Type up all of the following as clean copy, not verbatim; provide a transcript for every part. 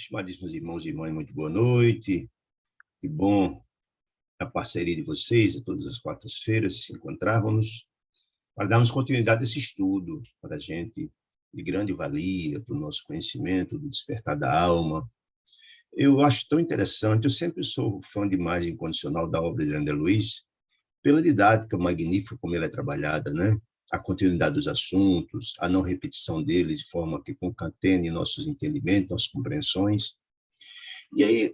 Estimadíssimos irmãos e irmãs, muito boa noite. Que bom a parceria de vocês, a todas as quartas-feiras, se encontrávamos para darmos continuidade a esse estudo, para a gente de grande valia, para o nosso conhecimento, do despertar da alma. Eu acho tão interessante, eu sempre sou fã demais incondicional da obra de André Luiz, pela didática magnífica como ela é trabalhada, né? A continuidade dos assuntos, a não repetição deles, de forma que concatene nossos entendimentos, nossas compreensões. E aí,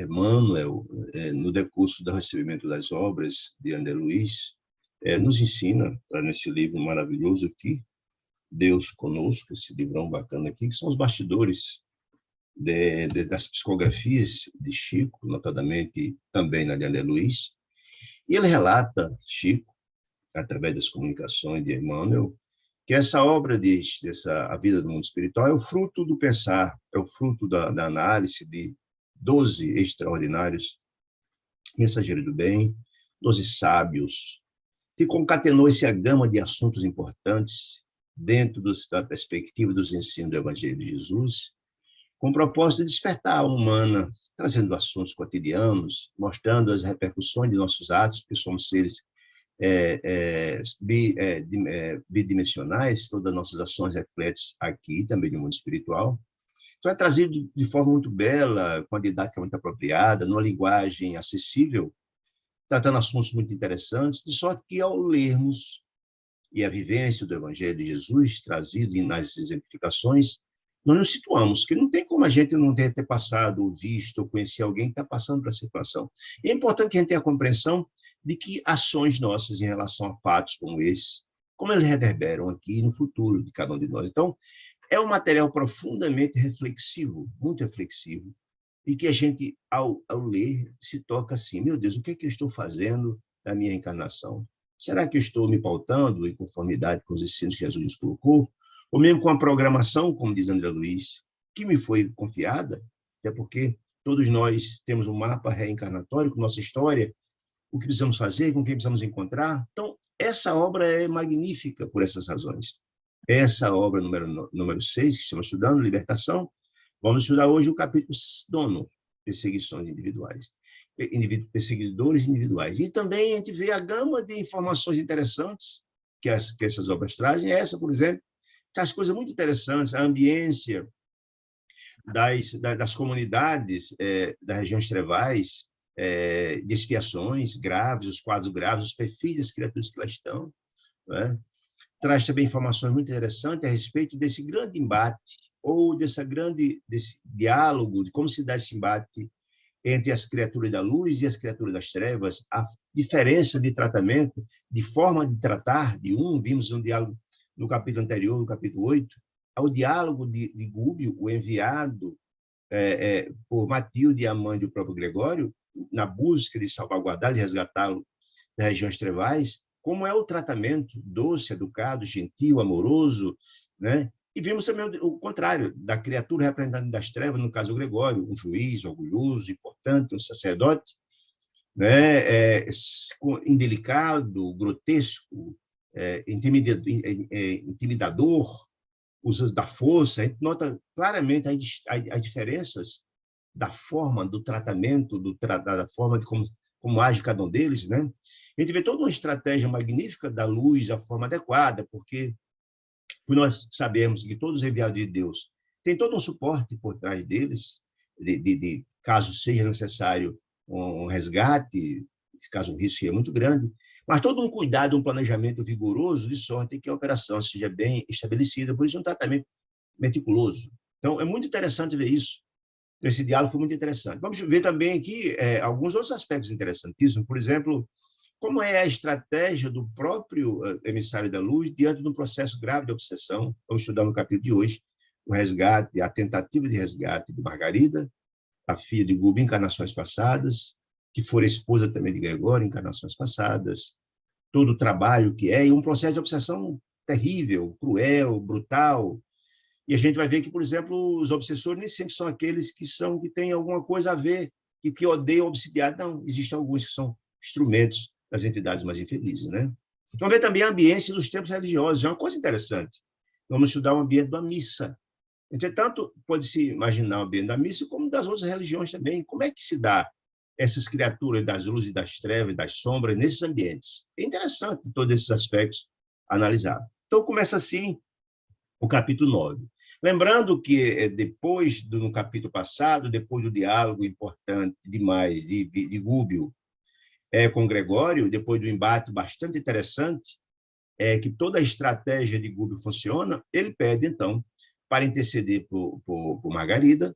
Manuel, no decurso do recebimento das obras de André Luiz, nos ensina, nesse livro maravilhoso aqui, Deus Conosco, esse livrão bacana aqui, que são os bastidores das psicografias de Chico, notadamente também na de André Luiz. E ele relata, Chico, através das comunicações de Emmanuel, que essa obra A Vida do Mundo Espiritual é o fruto do pensar, é o fruto da análise de 12 extraordinários mensageiros do bem, 12 sábios, que concatenou essa gama de assuntos importantes dentro da perspectiva dos ensinos do Evangelho de Jesus, com o propósito de despertar a alma humana, trazendo assuntos cotidianos, mostrando as repercussões de nossos atos, porque somos seres bidimensionais, todas as nossas ações refletem aqui, também no mundo espiritual. Então, é trazido de forma muito bela, com a didática muito apropriada, numa linguagem acessível, tratando assuntos muito interessantes, de sorte que, ao lermos e a vivência do Evangelho de Jesus, trazido nas exemplificações, nós nos situamos, que não tem como a gente não ter passado, ou visto, ou conhecer alguém que está passando por essa situação. E é importante que a gente tenha a compreensão de que ações nossas em relação a fatos como esse, como eles reverberam aqui no futuro de cada um de nós. Então, é um material profundamente reflexivo, muito reflexivo, e que a gente, ao ler, se toca assim, meu Deus, o que é que eu estou fazendo na minha encarnação? Será que eu estou me pautando em conformidade com os ensinos que Jesus nos colocou? Ou mesmo com a programação, como diz André Luiz, que me foi confiada, até porque todos nós temos um mapa reencarnatório com nossa história, o que precisamos fazer, com quem precisamos encontrar. Então, essa obra é magnífica por essas razões. Essa obra número 6, que estamos estudando, Libertação, vamos estudar hoje o capítulo 9, Perseguições Individuais. Perseguidores individuais. E também a gente vê a gama de informações interessantes que essas obras trazem. Essa, por exemplo, traz coisas muito interessantes, a ambiência das comunidades das regiões trevais, de expiações graves, os quadros graves, os perfis das criaturas que lá estão, né? Traz também informações muito interessantes a respeito desse grande embate, ou desse diálogo, de como se dá esse embate entre as criaturas da luz e as criaturas das trevas, a diferença de tratamento, de forma de tratar de vimos um diálogo no capítulo anterior, no capítulo 8, ao diálogo de Gúbio, o enviado por Matilde, a mãe do próprio Gregório, na busca de salvaguardar e resgatá-lo das regiões trevais, como é o tratamento doce, educado, gentil, amoroso, né? E vimos também o contrário, da criatura representante das trevas, no caso o Gregório, um juiz orgulhoso, importante, um sacerdote, né? Indelicado, grotesco, intimidador, uso da força. A gente nota claramente as diferenças da forma do tratamento, da forma de como age cada um deles, né? A gente vê toda uma estratégia magnífica da luz, a forma adequada, porque nós sabemos que todos os enviados de Deus têm todo um suporte por trás deles, caso seja necessário um resgate, caso o risco é muito grande, mas todo um cuidado, um planejamento vigoroso, de sorte que a operação seja bem estabelecida, por isso um tratamento meticuloso. Então, é muito interessante ver isso. Esse diálogo foi muito interessante. Vamos ver também aqui alguns outros aspectos interessantíssimos, por exemplo, como é a estratégia do próprio emissário da luz diante de um processo grave de obsessão. Vamos estudar no capítulo de hoje o resgate, a tentativa de resgate de Margarida, a filha de Gubi, encarnações passadas, que for esposa também de Gregório, encarnações passadas, todo o trabalho que e um processo de obsessão terrível, cruel, brutal. E a gente vai ver que, por exemplo, os obsessores nem sempre são aqueles que têm alguma coisa a ver, que odeiam a obsidiado. Não, existem alguns que são instrumentos das entidades mais infelizes, né? Vamos ver também a ambiência dos tempos religiosos, é uma coisa interessante. Vamos estudar o ambiente da missa, Entretanto, pode-se imaginar o ambiente da missa como das outras religiões também. Como é que se dá essas criaturas das luzes, das trevas, das sombras, nesses ambientes? É interessante todos esses aspectos analisar. Então, começa assim o capítulo 9. Lembrando que depois, no capítulo passado, depois do diálogo importante demais de Gúbio com Gregório, depois do embate bastante interessante, que toda a estratégia de Gúbio funciona, ele pede, então, para interceder por Margarida,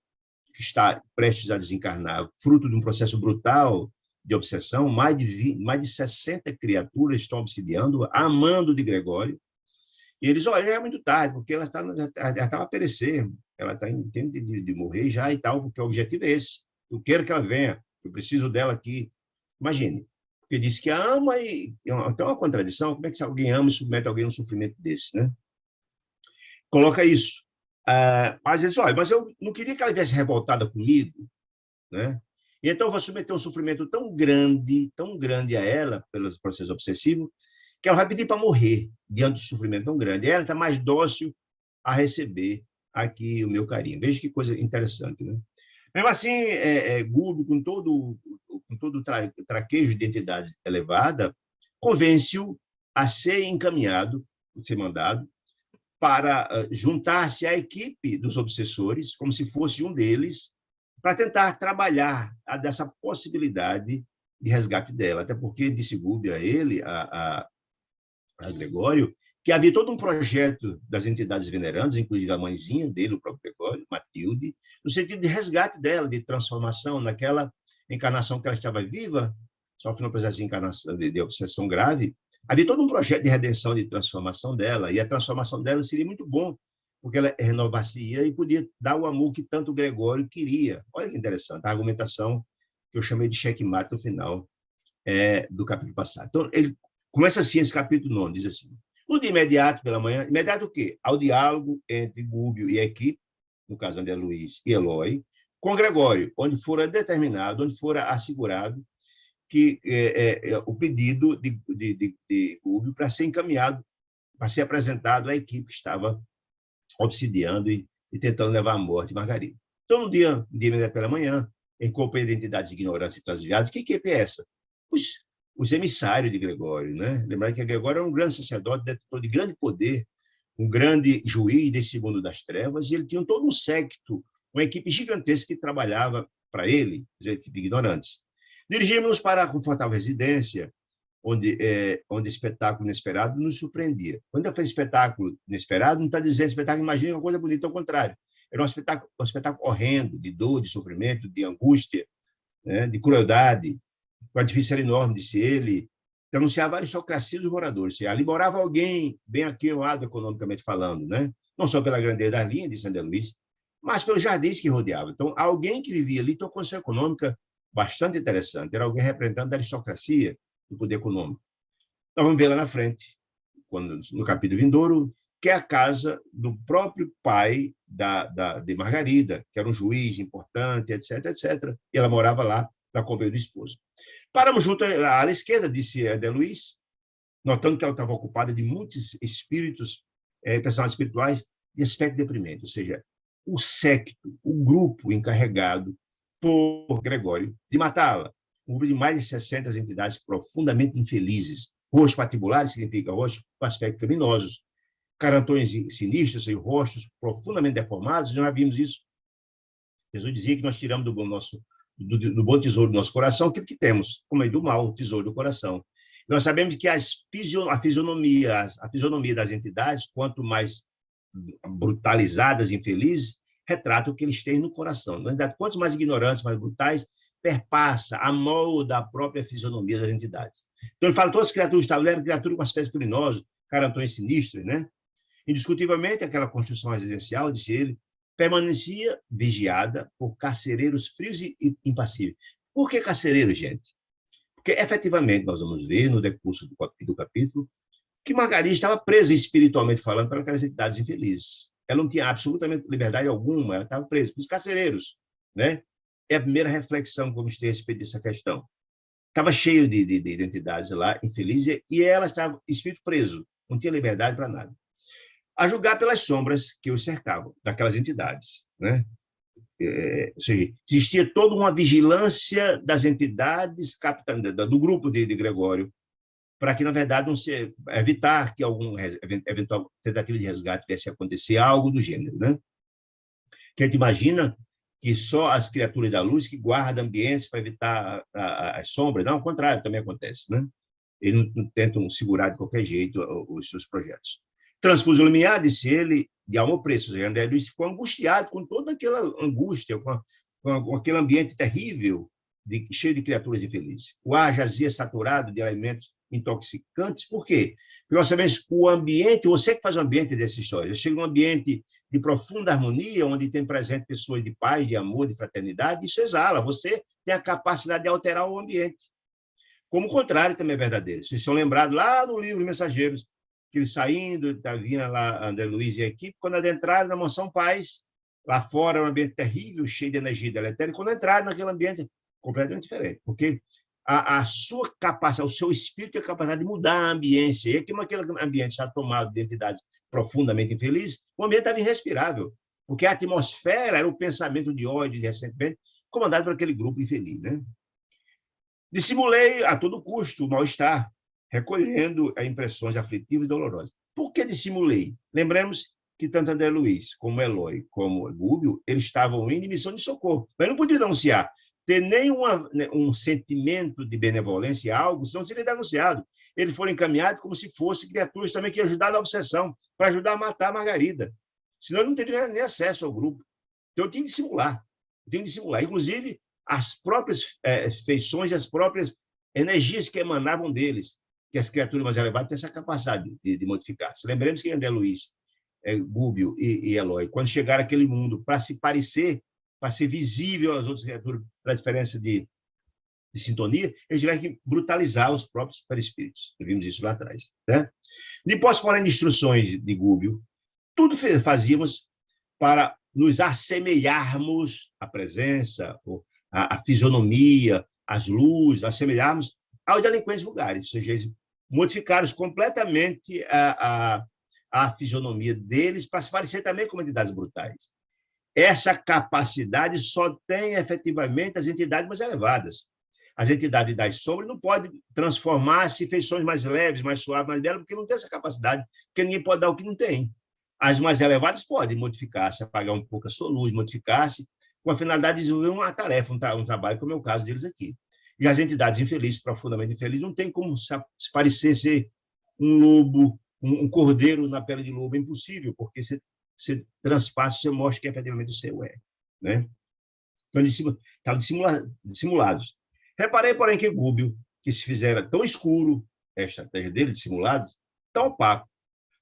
que está prestes a desencarnar, fruto de um processo brutal de obsessão, mais de 60 criaturas estão obsidiando, amando de Gregório, e eles olham, é muito tarde, porque ela já estava a perecer, ela está em tempo de morrer já e tal, porque o objetivo é esse. Eu quero que ela venha, eu preciso dela aqui. Imagine, porque diz que ama e... Então, é uma contradição, como é que se alguém ama e submete alguém a um sofrimento desse, né? Coloca isso. Mas eles olha, mas eu não queria que ela viesse revoltada comigo, né? E então eu vou submeter um sofrimento tão grande a ela, pelo processo obsessivo, que ela vai pedir para morrer diante de um sofrimento tão grande. E ela está mais dócil a receber aqui o meu carinho. Veja que coisa interessante, né? Mesmo assim, Gúbio, com todo o traquejo de identidade elevada, convence-o a ser encaminhado, a ser mandado, para juntar-se à equipe dos obsessores, como se fosse um deles, para tentar trabalhar dessa possibilidade de resgate dela. Até porque disse Gúbio a ele, a Gregório, que havia todo um projeto das entidades venerantes, inclusive a mãezinha dele, o próprio Gregório, Matilde, no sentido de resgate dela, de transformação naquela encarnação que ela estava viva, sofrendo um processo de encarnação, de obsessão grave. Havia todo um projeto de redenção, de transformação dela, e a transformação dela seria muito bom, porque ela renovaria e podia dar o amor que tanto o Gregório queria. Olha que interessante, a argumentação que eu chamei de checkmate no final do capítulo passado. Então, ele começa assim, esse capítulo 9, diz assim: no dia imediato, pela manhã, imediato o quê? Ao diálogo entre Gúbio e a equipe, no caso André Luiz e Eloy, com Gregório, onde fora determinado, onde fora assegurado que o pedido de Gúbio para ser encaminhado, para ser apresentado à equipe que estava obsidiando e tentando levar à morte Margarida. Então, no dia imediato pela manhã, em companhia de identidades ignorantes e transviadas, que equipe é essa? Os emissários de Gregório, né? Lembrar que Gregório era um grande sacerdote, detentor de grande poder, um grande juiz desse mundo das trevas, e ele tinha todo um séquito, uma equipe gigantesca que trabalhava para ele, a equipe de ignorantes. Dirigimos-nos para a confortável residência, onde espetáculo inesperado nos surpreendia. Quando eu falei espetáculo inesperado, não está dizendo espetáculo, imagina uma coisa bonita, ao contrário. Era um espetáculo horrendo, de dor, de sofrimento, de angústia, né, de crueldade. O edifício era enorme, disse ele, que anunciava a aristocracia dos moradores. Ali morava alguém bem aqueoado economicamente falando, né? Não só pela grandeza das linhas de São Luís, mas pelos jardins que rodeavam. Então, alguém que vivia ali tinha uma condição econômica bastante interessante. Era alguém representando a aristocracia do poder econômico. Então, vamos ver lá na frente, no capítulo vindouro, que é a casa do próprio pai de Margarida, que era um juiz importante, etc., etc. E ela morava lá na companhia do esposo. Paramos junto à ala esquerda, disse André Luiz, notando que ela estava ocupada de muitos espíritos, personagens espirituais, de aspecto deprimente, ou seja, o séquito, o grupo encarregado por Gregório de matá-la. Um grupo de mais de 60 entidades profundamente infelizes. Rostos patibulares significa rostos com aspectos criminosos, carantões sinistros e rostos profundamente deformados. Já vimos isso. Jesus dizia que nós tiramos do bom tesouro do nosso coração aquilo que temos, como é do mal, o tesouro do coração. Nós sabemos que a fisionomia das entidades, quanto mais brutalizadas e infelizes, retrata o que eles têm no coração. Na verdade, quanto mais ignorantes, mais brutais, perpassa a molda a própria fisionomia das entidades. Então, ele fala que todas as criaturas eram criaturas com aspectos criminosos, carantões sinistros, né? Indiscutivelmente, aquela construção residencial, disse ele, permanecia vigiada por carcereiros frios e impassíveis. Por que carcereiros, gente? Porque, efetivamente, nós vamos ver no decurso do capítulo que Margarida estava presa espiritualmente falando para aquelas entidades infelizes. Ela não tinha absolutamente liberdade alguma, ela estava presa pelos carcereiros, né? É a primeira reflexão que vamos ter a respeito dessa questão. Estava cheio de entidades lá, infelizes, e ela estava espírito preso, não tinha liberdade para nada. a julgar pelas sombras que os cercavam, daquelas entidades, né? Ou seja, existia toda uma vigilância das entidades do grupo de Gregório, para que, na verdade, não se evitar que algum eventual tentativa de resgate viesse a acontecer, algo do gênero, né? Que a gente imagina que só as criaturas da luz que guardam ambientes para evitar as sombras. Não, ao contrário, também acontece, né? Eles não tentam segurar de qualquer jeito os seus projetos. Transpus o limiar, disse ele, de alma ou preço. André Luiz ficou angustiado com toda aquela angústia, com aquele ambiente terrível, cheio de criaturas infelizes. O ar jazia saturado de elementos intoxicantes. Por quê? Porque nós sabemos que o ambiente, você que faz o ambiente dessa história, chega num ambiente de profunda harmonia, onde tem presente pessoas de paz, de amor, de fraternidade, isso exala. Você tem a capacidade de alterar o ambiente. Como o contrário também é verdadeiro. Vocês são lembrados lá no livro Mensageiros, que eles saindo, vinha lá André Luiz e a equipe, quando adentraram na Mansão Paz, lá fora era um ambiente terrível, cheio de energia deletéria, quando entraram naquele ambiente completamente diferente, porque a sua capacidade, o seu espírito tem a capacidade de mudar a ambiência, e como aquele ambiente está tomado de entidades profundamente infelizes, o ambiente estava irrespirável, porque a atmosfera era o pensamento de ódio, de ressentimento, comandado por aquele grupo infeliz, né? Dissimulei a todo custo o mal-estar, recolhendo impressões aflitivas e dolorosas. Por que dissimulei? Lembremos que tanto André Luiz, como Eloy, como Gúbio, eles estavam indo em missão de socorro, mas não podiam denunciar, ter um sentimento de benevolência, algo, senão seria denunciado. Eles foram encaminhados como se fossem criaturas também que ajudaram na obsessão, para ajudar a matar a Margarida. Senão não teriam nem acesso ao grupo. Então eu tinha que dissimular. Inclusive, as próprias feições, as próprias energias que emanavam deles, que as criaturas mais elevadas têm essa capacidade de modificar-se. Lembremos que André Luiz, Gúbio e Eloy, quando chegaram àquele mundo para se parecer, para ser visível às outras criaturas, para a diferença de sintonia, eles tiveram que brutalizar os próprios perispíritos. Vimos isso lá atrás, né? Depois, porém, de instruções de Gúbio, tudo fazíamos para nos assemelharmos à presença, a fisionomia, as luzes, assemelharmos aos delinquentes vulgares, ou seja, eles modificaram completamente a fisionomia deles para se parecer também com entidades brutais. Essa capacidade só tem efetivamente as entidades mais elevadas. As entidades das sombras não podem transformar-se em feições mais leves, mais suaves, mais belas, porque não tem essa capacidade, porque ninguém pode dar o que não tem. As mais elevadas podem modificar-se, apagar um pouco a sua luz, modificar-se, com a finalidade de desenvolver uma tarefa, um trabalho, como é o caso deles aqui. E as entidades infelizes, profundamente infelizes, não tem como se parecer ser um lobo, um cordeiro na pele de lobo, é impossível, porque você transpassa, você mostra que efetivamente o seu é. Né? Então, estavam dissimulados. Reparei, porém, que Gúbio, que se fizera tão escuro, a estratégia dele, dissimulados, tão opaco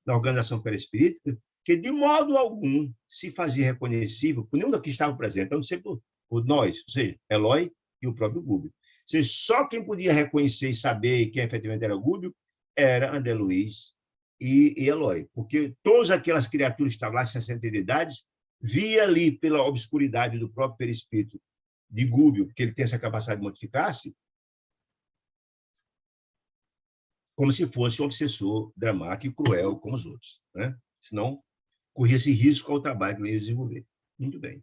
na organização perispirítica, que de modo algum se fazia reconhecível por nenhum dos que estavam presentes, a não ser por nós, ou seja, Eloy e o próprio Gúbio. Ou seja, só quem podia reconhecer e saber quem efetivamente era Gúbio era André Luiz e Eloy, porque todas aquelas criaturas que estavam lá, 60 entidades, via ali pela obscuridade do próprio perispírito de Gúbio, que ele tem essa capacidade de modificar-se, como se fosse um obsessor dramático e cruel como os outros, né? Senão, corria esse risco ao trabalho que veio desenvolver. Muito bem.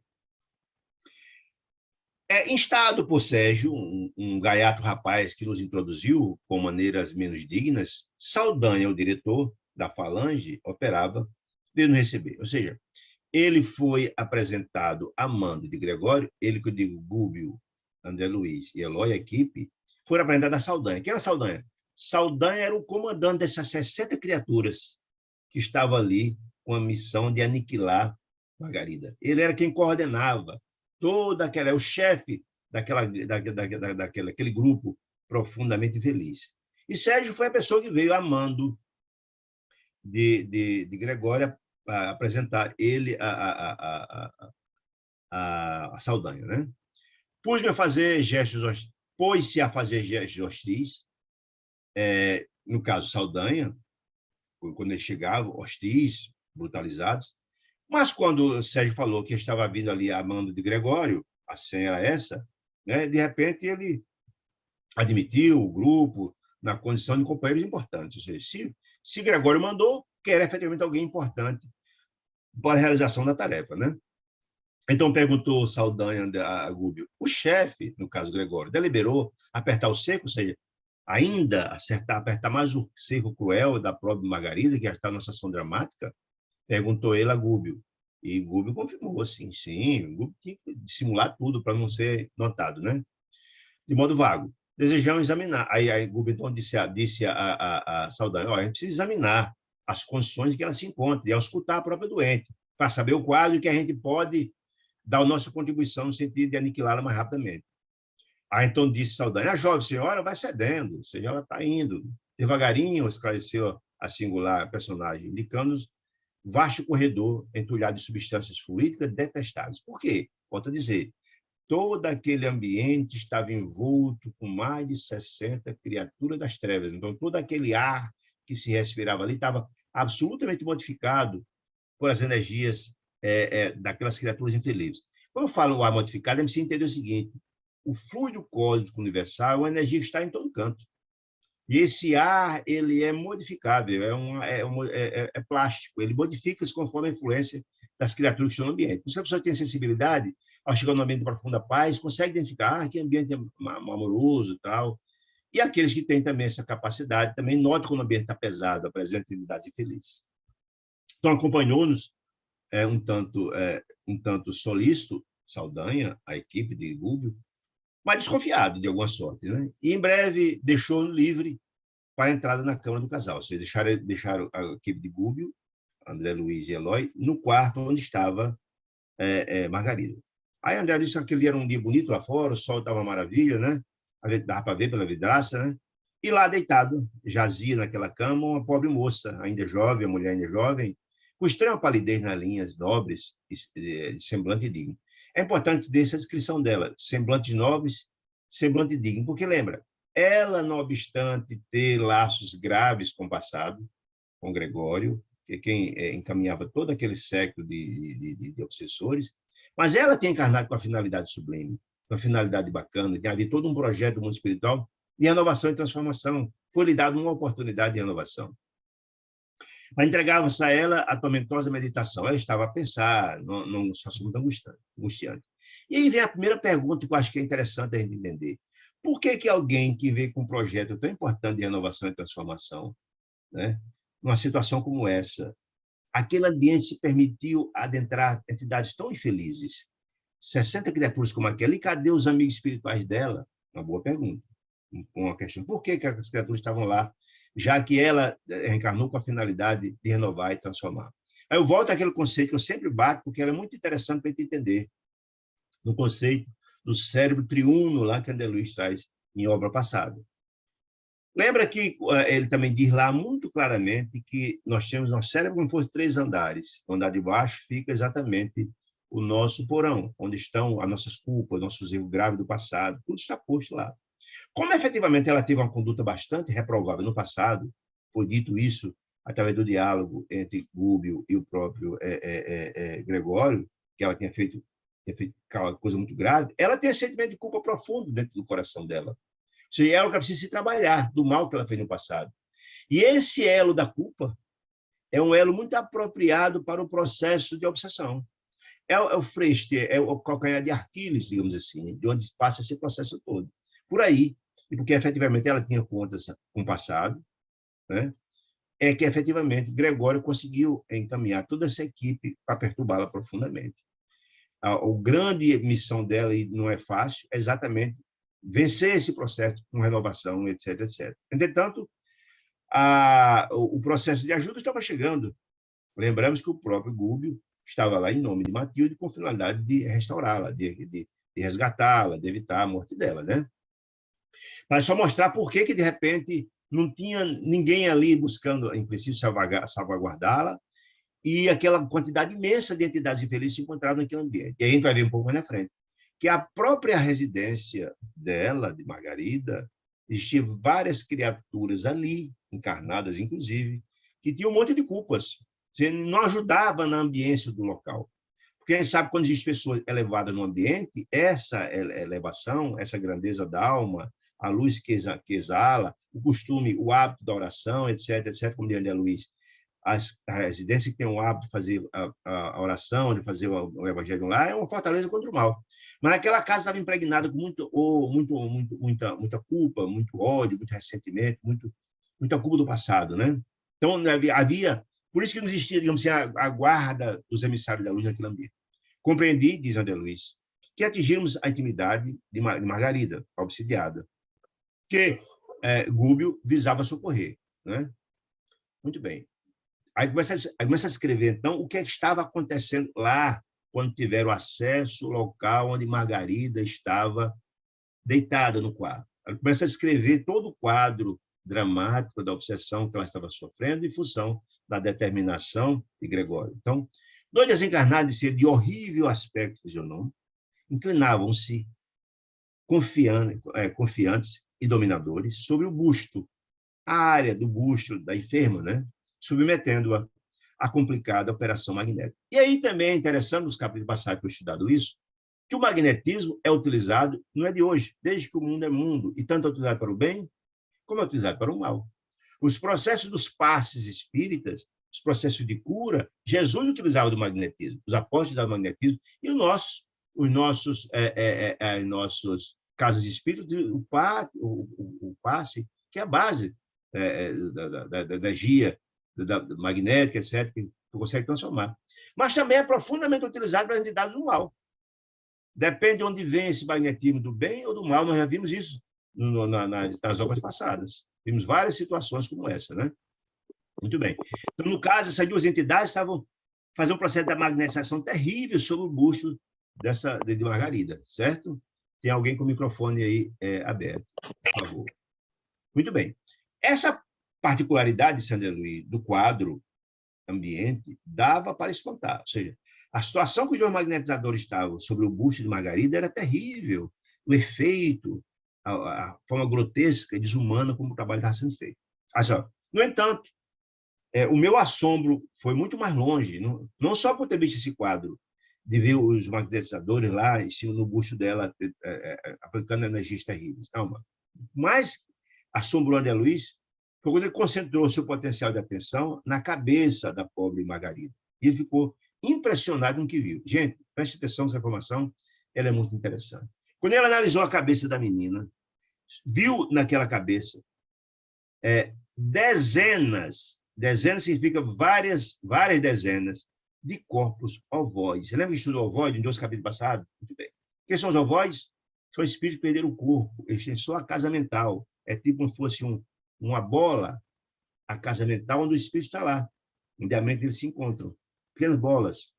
Instado por Sérgio, um gaiato rapaz que nos introduziu com maneiras menos dignas, Saldanha, o diretor da Falange, operava, veio nos receber. Ou seja, ele foi apresentado a mando de Gregório, ele que eu digo, Gúbio, André Luiz e Eloy, a equipe, foram apresentados a Saldanha. Quem era Saldanha? Saldanha era o comandante dessas 60 criaturas que estavam ali com a missão de aniquilar Margarida. Ele era quem coordenava toda aquela, o chefe daquele grupo profundamente infeliz. E Sérgio foi a pessoa que veio a mando de Gregório a apresentar ele a Saldanha, né? Pôs-se a fazer gestos hostis, no caso Saldanha, quando ele chegava, hostis, brutalizados. Mas quando o Sérgio falou que estava vindo ali a mando de Gregório, a senha era essa, né? De repente ele admitiu o grupo na condição de companheiros importantes. Ou seja, se Gregório mandou, porque era efetivamente alguém importante para a realização da tarefa, né? Então, perguntou Saldanha a Gúbio, o chefe, no caso Gregório, deliberou apertar o cerco, ou seja, ainda apertar mais o cerco cruel da prova de Margarida, que já está numa situação dramática? Perguntou ele a Gúbio. E Gúbio confirmou, sim. Gúbio tinha que dissimular tudo para não ser notado, né? De modo vago. Desejamos examinar. Aí Gúbio então disse a Saldanha, a gente precisa examinar as condições em que ela se encontra e auscultar a própria doente, para saber o quadro que a gente pode dar a nossa contribuição no sentido de aniquilá-la mais rapidamente. Aí então disse Saldanha, a jovem senhora vai cedendo, ou seja, ela está indo. Devagarinho, esclareceu a singular personagem, indicando-nos vasto corredor entulhado de substâncias fluídicas detestáveis. Por quê? Volto a dizer, todo aquele ambiente estava envolto com mais de 60 criaturas das trevas. Então, todo aquele ar que se respirava ali estava absolutamente modificado por as energias daquelas criaturas infelizes. Quando eu falo ar modificado, é preciso entender o seguinte, o fluido cósmico universal é uma energia que está em todo canto. E esse ar, ele é modificável, é plástico, ele modifica-se conforme a influência das criaturas que estão no ambiente. Por isso, a pessoa tem sensibilidade, ao chegar num ambiente de profunda paz, consegue identificar que ambiente é amoroso e tal. E aqueles que têm também essa capacidade, também notam quando o ambiente está pesado, apresenta atividade infeliz. Então, acompanhou-nos um tanto solícito, Saldanha, a equipe de Gúbio, mas desconfiado de alguma sorte, né? E em breve deixou livre para a entrada na cama do casal. Ou seja, deixaram a equipe de Gúbio, André Luiz e Eloy, no quarto onde estava Margarida. Aí André disse que aquele era um dia bonito lá fora, o sol estava maravilha, né? Dava para ver pela vidraça, né? E lá deitado, jazia naquela cama, uma pobre moça, ainda jovem, a mulher ainda jovem, com extrema palidez nas linhas nobres, de semblante digno. É importante ter essa descrição dela, semblantes nobres, semblante digno, porque lembra, ela, não obstante ter laços graves com o passado, com Gregório, que é quem encaminhava todo aquele século de obsessores, mas ela tem encarnado com a finalidade sublime, com a finalidade bacana, de haver todo um projeto do mundo espiritual de renovação e transformação. Foi-lhe dada uma oportunidade de renovação. Mas entregava-se a ela a tormentosa meditação. Ela estava a pensar num assunto angustiante. E aí vem a primeira pergunta que eu acho que é interessante a gente entender. Por que alguém que veio com um projeto tão importante de renovação e transformação, né, numa situação como essa, aquele ambiente se permitiu adentrar entidades tão infelizes, 60 criaturas como aquela, e cadê os amigos espirituais dela? Uma boa pergunta. Uma questão. Por que as criaturas estavam lá, já que ela reencarnou com a finalidade de renovar e transformar? Aí eu volto àquele conceito que eu sempre bato, porque ela é muito interessante para a gente entender, no conceito do cérebro triuno lá que André Luiz traz em obra passada. Lembra que ele também diz lá muito claramente que nós temos nosso cérebro como se fosse 3 andares. O andar de baixo fica exatamente o nosso porão, onde estão as nossas culpas, nossos erros graves do passado, tudo está posto lá. Como efetivamente ela teve uma conduta bastante reprovável no passado, foi dito isso através do diálogo entre Gúbio e o próprio Gregório, que ela tinha feito coisa muito grave, ela tem esse sentimento de culpa profundo dentro do coração dela. Ou seja, é ela que precisa se trabalhar do mal que ela fez no passado. E esse elo da culpa é um elo muito apropriado para o processo de obsessão. É o freste, é o calcanhar de Aquiles, digamos assim, de onde passa esse processo todo. Por aí, e porque efetivamente ela tinha contas com o passado, né? É que efetivamente Gregório conseguiu encaminhar toda essa equipe para perturbá-la profundamente. A grande missão dela, e não é fácil, é exatamente vencer esse processo com renovação, etc, etc. Entretanto, o processo de ajuda estava chegando. Lembramos que o próprio Gúbio estava lá em nome de Matilde com finalidade de restaurá-la, de resgatá-la, de evitar a morte dela, né? Mas só mostrar por que, de repente, não tinha ninguém ali buscando, em princípio, salvaguardá-la, e aquela quantidade imensa de entidades infelizes se encontravam naquele ambiente. E aí a gente vai ver um pouco mais na frente, que a própria residência dela, de Margarida, existiam várias criaturas ali, encarnadas inclusive, que tinham um monte de culpas. Não ajudava na ambiência do local. Porque a gente sabe que quando existe pessoa elevada no ambiente, essa elevação, essa grandeza da alma, a luz que exala, o costume, o hábito da oração, etc., etc., como diz André Luiz, a residência que tem o hábito de fazer a oração, de fazer o evangelho lá, é uma fortaleza contra o mal. Mas aquela casa estava impregnada com muita culpa, muito ódio, muito ressentimento, muita culpa do passado, né? Então, havia... Por isso que não existia, digamos assim, a guarda dos emissários da luz naquele ambiente. Compreendi, diz André Luiz, que atingimos a intimidade de Margarida, a obsidiada, que Gúbio visava socorrer, né? Muito bem. Aí começa a escrever, então, o que estava acontecendo lá, quando tiveram acesso ao local onde Margarida estava deitada no quadro. Aí começa a escrever todo o quadro dramático da obsessão que ela estava sofrendo em função da determinação de Gregório. Então, dois desencarnados de horrível aspecto fisionômico inclinavam-se confiantes e dominadores sobre o busto, a área do busto da enferma, né? Submetendo-a à complicada operação magnética. E aí também é interessante, nos capítulos passados que eu estudado isso, que o magnetismo é utilizado, não é de hoje, desde que o mundo é mundo, e tanto é utilizado para o bem, como é utilizado para o mal. Os processos dos passes espíritas, os processos de cura, Jesus utilizava do magnetismo, os apóstolos usavam do magnetismo, e os nossos casos espíritas, o passe, que é a base da energia da magnética, etc., que consegue transformar. Mas também é profundamente utilizado para as entidades do mal. Depende de onde vem esse magnetismo, do bem ou do mal. Nós já vimos isso nas obras passadas. Vimos várias situações como essa, né? Muito bem. Então, no caso, essas duas entidades estavam fazendo um processo de magnetização terrível sobre o busto de Margarida, certo? Tem alguém com o microfone aí aberto, por favor. Muito bem. Essa particularidade, Sandra Luiz, do quadro ambiente, dava para espantar. Ou seja, a situação que os dois magnetizadores estavam sobre o busto de Margarida era terrível. O efeito, a forma grotesca e desumana como o trabalho estava sendo feito. No entanto, o meu assombro foi muito mais longe, não só por ter visto esse quadro, de ver os magnetizadores lá em cima no busto dela, aplicando energias terríveis. Não, mas assombrou André Luiz foi quando ele concentrou seu potencial de atenção na cabeça da pobre Margarida. E ele ficou impressionado com o que viu. Gente, preste atenção nessa informação, ela é muito interessante. Quando ele analisou a cabeça da menina, viu naquela cabeça dezenas significa várias dezenas de corpos ovoides. Você lembra que estudou ovoide em 2 capítulos passados? Muito bem. O que são os ovoides? São espíritos que perderam o corpo, eles têm só a casa mental. É tipo como se fosse uma bola, a casa mental, onde o espírito está lá. Indiamente eles se encontram. Pequenas bolas.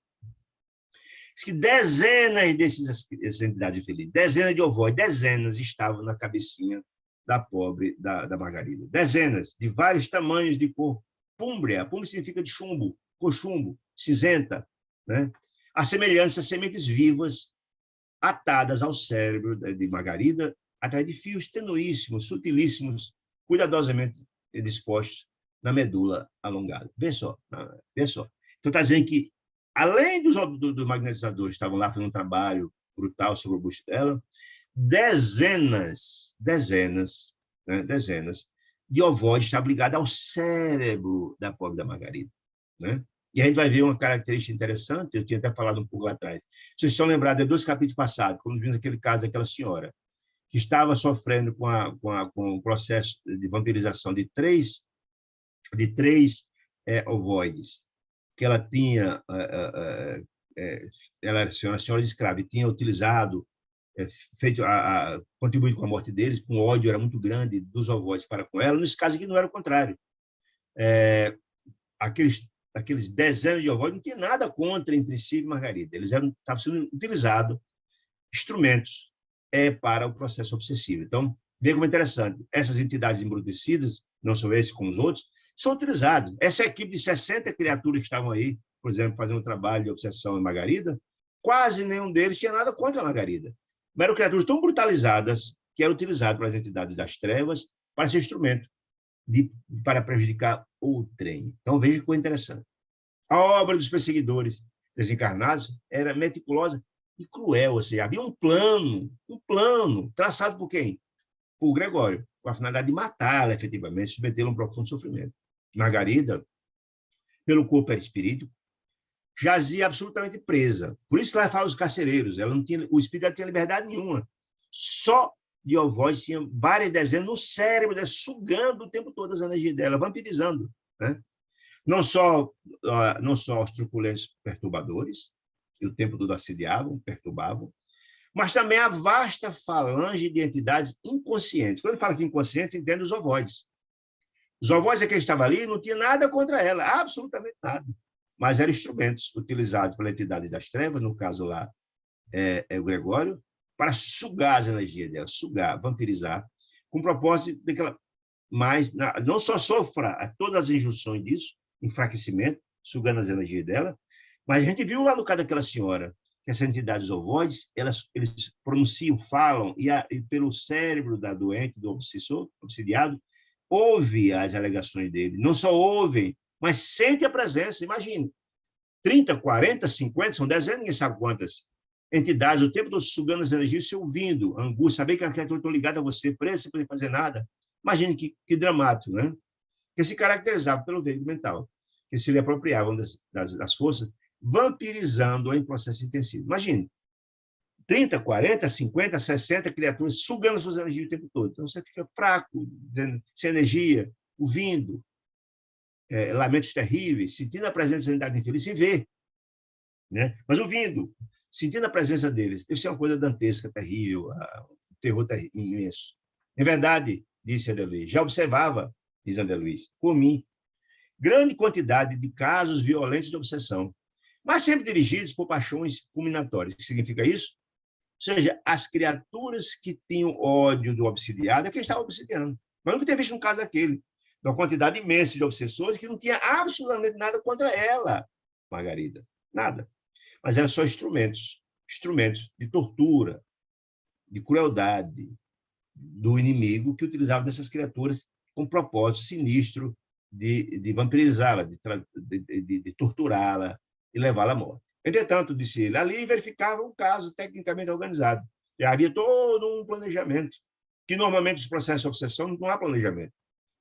Diz que dezenas dessas entidades infelizes, dezenas de ovoides, dezenas estavam na cabecinha da pobre, da Margarida. Dezenas, de vários tamanhos de cor púmbrea. Púmbrea significa de chumbo, cor chumbo, cinzenta, né? Assemelhantes a sementes vivas atadas ao cérebro de Margarida através de fios tenuíssimos, sutilíssimos, cuidadosamente dispostos na medula alongada. Vê só. Então, está dizendo que, além dos magnetizadores que estavam lá fazendo um trabalho brutal sobre o busto dela, dezenas de ovoides estavam ligados ao cérebro da pobre da Margarida, né? E a gente vai ver uma característica interessante, eu tinha até falado um pouco lá atrás. Vocês estão lembrados de 2 capítulos passados, quando vimos aquele caso daquela senhora, que estava sofrendo com o processo de vampirização de três ovoides, que ela tinha, ela era uma senhora de escrava, e tinha utilizado, contribuído com a morte deles, com ódio era muito grande dos ovoides para com ela. Nesse caso aqui não era o contrário. Aqueles dezenas de ovoides não tinha nada contra, em princípio, Margarida. Eles estavam sendo utilizados, instrumentos para o processo obsessivo. Então, veja como é interessante. Essas entidades embrutecidas, não são esses como os outros, são utilizados. Essa equipe de 60 criaturas que estavam aí, por exemplo, fazendo um trabalho de obsessão em Margarida, quase nenhum deles tinha nada contra a Margarida. Mas eram criaturas tão brutalizadas que eram utilizadas pelas entidades das trevas para ser instrumento para prejudicar o trem. Então, veja que coisa interessante. A obra dos perseguidores desencarnados era meticulosa e cruel. Ou seja, havia um plano traçado por quem? Por Gregório, com a finalidade de matá-la, efetivamente, submetê-la a um profundo sofrimento. Margarida pelo corpo perispirito, jazia absolutamente presa. Por isso que ela fala dos carcereiros. Ela não tinha, o espírito não tinha liberdade nenhuma. Só de ovoide tinha várias dezenas no cérebro, né, sugando o tempo todo as energias dela, vampirizando, né? Não só os truculentos perturbadores, que o tempo todo assediavam, perturbavam, mas também a vasta falange de entidades inconscientes. Quando ele fala que inconscientes, entende os ovoides. Os ovoides é quem estava ali, não tinha nada contra ela, absolutamente nada. Mas eram instrumentos utilizados pela entidade das trevas, no caso lá é o Gregório, para sugar as energias dela, sugar, vampirizar, com o propósito de que ela não só sofra todas as injunções disso, enfraquecimento, sugando as energias dela, mas a gente viu lá no caso daquela senhora, que essas entidades ovoides, eles pronunciam, falam, e pelo cérebro da doente, do obsidiado, ouve as alegações dele. Não só ouvem, mas sente a presença. Imagine, 30, 40, 50, são dezenas, ninguém sabe quantas entidades, o tempo todo sugando as energias, se ouvindo, angústia, saber que a criatura está ligada a você, presa, sem poder fazer nada. Imagine que dramático, né? Que se caracterizava pelo veículo mental, que se lhe apropriavam das forças, vampirizando-a em processo intensivo. Imagine, 30, 40, 50, 60 criaturas sugando suas energias o tempo todo. Então, você fica fraco, sem energia, ouvindo lamentos terríveis, sentindo a presença da entidade infeliz, sem ver, né? Mas ouvindo, sentindo a presença deles. Isso é uma coisa dantesca, terrível, um terror imenso. Em verdade, disse André Luiz, já observava, diz André Luiz, por mim, grande quantidade de casos violentos de obsessão, mas sempre dirigidos por paixões fulminatórias. O que significa isso? Ou seja, as criaturas que tinham ódio do obsidiado é quem estava obsidiando. Mas nunca tinha visto um caso daquele. Uma quantidade imensa de obsessores que não tinha absolutamente nada contra ela, Margarida. Nada. Mas eram só instrumentos de tortura, de crueldade do inimigo que utilizava dessas criaturas com propósito sinistro de vampirizá-la, de torturá-la e levá-la à morte. Entretanto, disse ele, ali verificava um caso tecnicamente organizado. E havia todo um planejamento, que normalmente os processos de obsessão não há planejamento.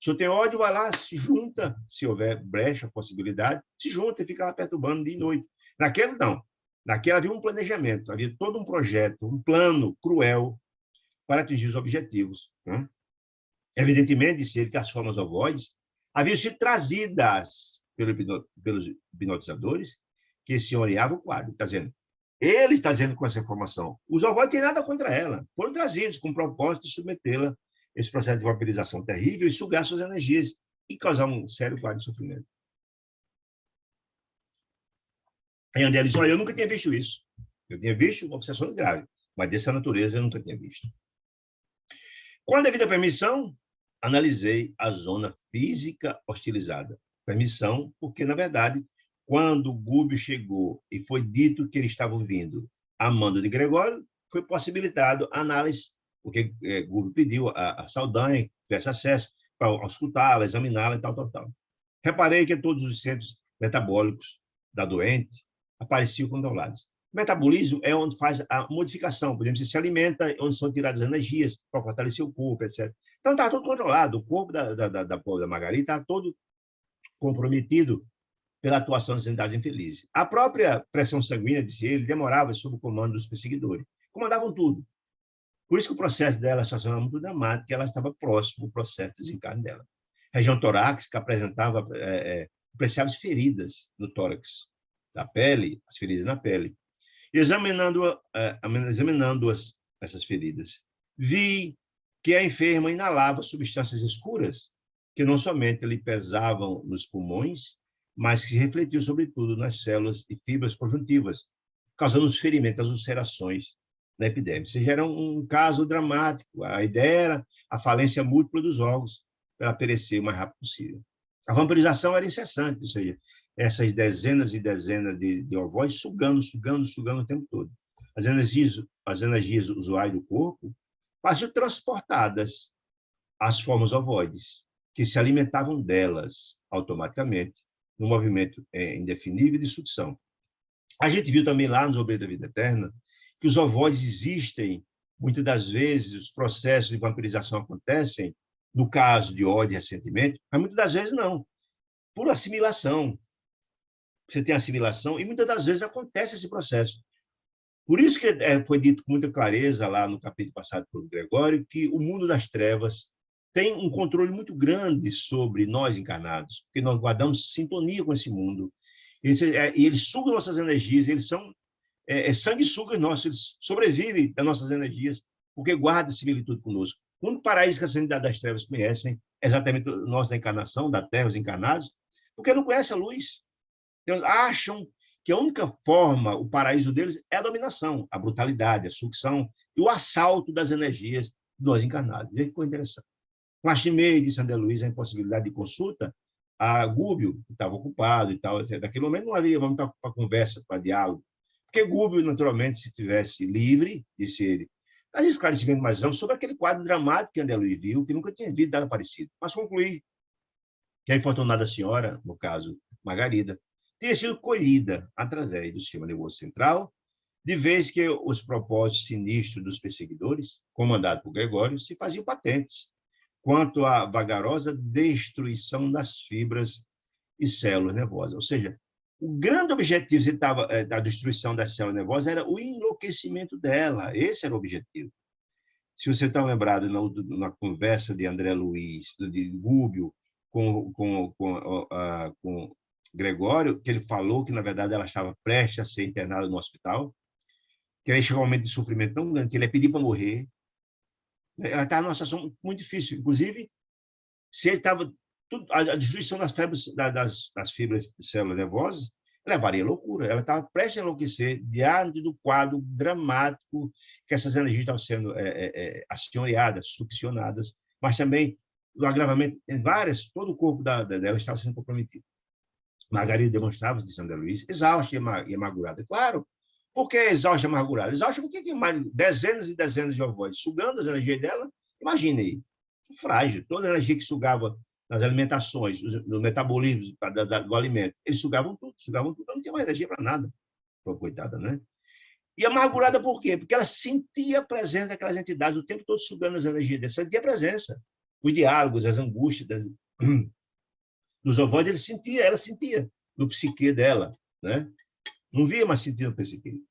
Se eu tenho ódio, vai lá, se junta, se houver brecha, possibilidade, se junta e fica lá perturbando dia e noite. Naquele, não. Naquele havia um planejamento, havia todo um projeto, um plano cruel para atingir os objetivos, né? Evidentemente, disse ele, que as formas ovoides haviam sido trazidas pelos hipnotizadores que se orientavam o quadro. Está dizendo, ele está dizendo com essa informação, os ovoides não têm nada contra ela, foram trazidos com o propósito de submetê-la a esse processo de vampirização terrível e sugar suas energias e causar um sério quadro de sofrimento. E André disse, olha, eu nunca tinha visto isso. Eu tinha visto obsessões graves, mas dessa natureza eu nunca tinha visto. Com a devida permissão, analisei a zona física hostilizada. Permissão, porque, na verdade, quando Gúbio chegou e foi dito que ele estava ouvindo a mando de Gregório, foi possibilitado a análise, porque Gúbio pediu a Saldanha tivesse acesso para auscultá-la, examiná-la e tal. Reparei que todos os centros metabólicos da doente apareciam controlados. O metabolismo é onde faz a modificação, por exemplo, você se alimenta, onde são tiradas energias para fortalecer o corpo, etc. Então, está tudo controlado. O corpo da Margarida está todo comprometido pela atuação das entidades infelizes. A própria pressão sanguínea, disse ele, demorava sob o comando dos perseguidores. Comandavam tudo. Por isso que o processo dela era muito dramático, ela estava próximo do processo de desencarne dela. A região torácica apresentava apreciáveis feridas no tórax da pele, as feridas na pele. E examinando essas feridas, vi que a enferma inalava substâncias escuras que não somente lhe pesavam nos pulmões, mas que refletiam sobretudo nas células e fibras conjuntivas, causando os ferimentos, as ulcerações na epidemia. Ou seja, era um caso dramático. A ideia era a falência múltipla dos órgãos para perecer o mais rápido possível. A vampirização era incessante, ou seja, essas dezenas e dezenas de ovoides sugando o tempo todo. As energias usuais do corpo pareciam transportadas às formas ovoides, que se alimentavam delas automaticamente, no movimento indefinível de sucção. A gente viu também lá nos Obreiros da Vida Eterna que os ovoides existem, muitas das vezes os processos de vampirização acontecem, no caso de ódio e ressentimento, mas muitas das vezes não, por assimilação. você tem assimilação, e muitas das vezes acontece esse processo. Por isso que foi dito com muita clareza lá no capítulo passado por Gregório, que o mundo das trevas tem um controle muito grande sobre nós encarnados, porque nós guardamos sintonia com esse mundo, e eles sugam nossas energias, eles são sanguessugas nossos, eles sobrevivem das nossas energias, porque guardam similitude conosco. O único paraíso que a sanidade das trevas conhecem é exatamente nós da encarnação, da Terra, os encarnados, porque não conhecem a luz. Então, acham que a única forma, o paraíso deles, é a dominação, a brutalidade, a sucção e o assalto das energias de nós encarnados. Veja que coisa interessante. Com Archimede de André Luiz, a impossibilidade de consulta, a Gúbio, que estava ocupado e tal, naquele momento não havia vamos para conversa, para diálogo, porque Gúbio, naturalmente, se tivesse livre, disse ele, mas esclarecimento mais amplo sobre aquele quadro dramático que André Luiz viu, que nunca tinha visto nada parecido. Mas concluí que a infortunada senhora, no caso, Margarida, tinha sido colhida através do sistema nervoso central, de vez que os propósitos sinistros dos perseguidores, comandados por Gregório, se faziam patentes quanto à vagarosa destruição das fibras e células nervosas. Ou seja, o grande objetivo da destruição das células nervosas era o enlouquecimento dela. Esse era o objetivo. Se você está lembrado na conversa de André Luiz, de Gúbio, com Gregório, que ele falou que, na verdade, ela estava prestes a ser internada no hospital, que aí chegou um momento de sofrimento tão grande que ele ia pedir para morrer. Ela estava numa situação muito difícil. Inclusive, se ele estava... A destruição das fibras de células nervosas levaria à loucura. Ela estava prestes a enlouquecer diante do quadro dramático que essas energias estavam sendo acionadas, succionadas, mas também o agravamento em todo o corpo dela estava sendo comprometido. Margarida demonstrava, disse André Luiz, exausta e amargurada. Claro, por que exausta e amargurada? Exausta porque tem mais dezenas e dezenas de ovóides sugando as energias dela. Imagine aí, frágil, toda a energia que sugava nas alimentações, no metabolismo do alimento, eles sugavam tudo, não tinha mais energia para nada, coitada, né? E amargurada por quê? Porque ela sentia a presença daquelas entidades o tempo todo sugando as energias dela, sentia a presença, os diálogos, as angústias dos ovoides, ela sentia no psique dela, né? Não via, mas sentia no psique.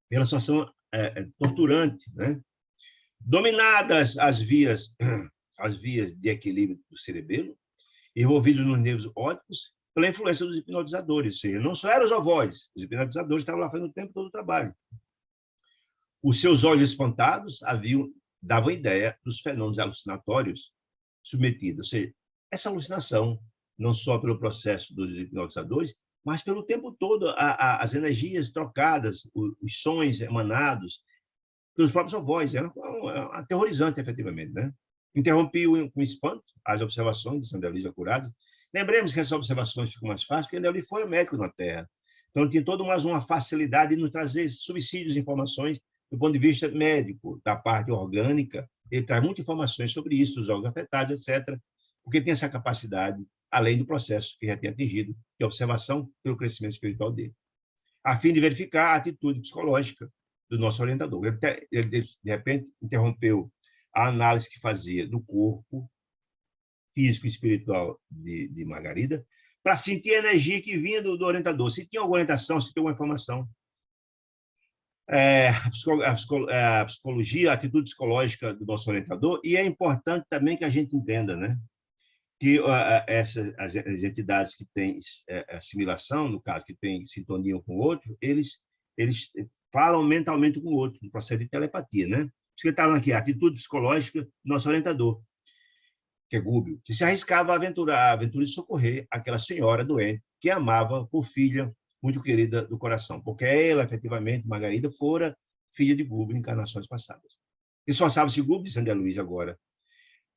Pela situação torturante, né? Dominadas as vias de equilíbrio do cerebelo, envolvidos nos nervos ópticos, pela influência dos hipnotizadores, ou seja, não só eram os ovoides, os hipnotizadores estavam lá fazendo o tempo todo o trabalho. Os seus olhos espantados davam ideia dos fenômenos alucinatórios submetidos, ou seja, essa alucinação, não só pelo processo dos hipnotizadores, mas pelo tempo todo, as energias trocadas, os sons emanados, pelos próprios ovoides, era aterrorizante, efetivamente, né? Interrompi com espanto as observações de André Luiz acuradas. Lembremos que essas observações ficam mais fáceis, porque André Luiz foi médico na Terra. Então, tinha toda uma facilidade de nos trazer subsídios de informações do ponto de vista médico, da parte orgânica. Ele traz muitas informações sobre isso, dos órgãos afetados, etc., porque tem essa capacidade, além do processo que já tem atingido, de observação pelo crescimento espiritual dele, a fim de verificar a atitude psicológica do nosso orientador. Ele, de repente, interrompeu a análise que fazia do corpo físico e espiritual de Margarida para sentir a energia que vinha do orientador, se tinha alguma orientação, se tinha alguma informação. A psicologia, a atitude psicológica do nosso orientador, e é importante também que a gente entenda, né, que as entidades que têm assimilação, no caso, que têm sintonia com o outro, eles falam mentalmente com o outro, no processo de telepatia, né? Porque estavam aqui, a atitude psicológica do nosso orientador, que é Gúbio, que se arriscava a aventura de socorrer aquela senhora doente que amava por filha muito querida do coração, porque ela, efetivamente, Margarida, fora filha de Gúbio em encarnações passadas. Esforçava-se Gúbio, disse André Luiz agora,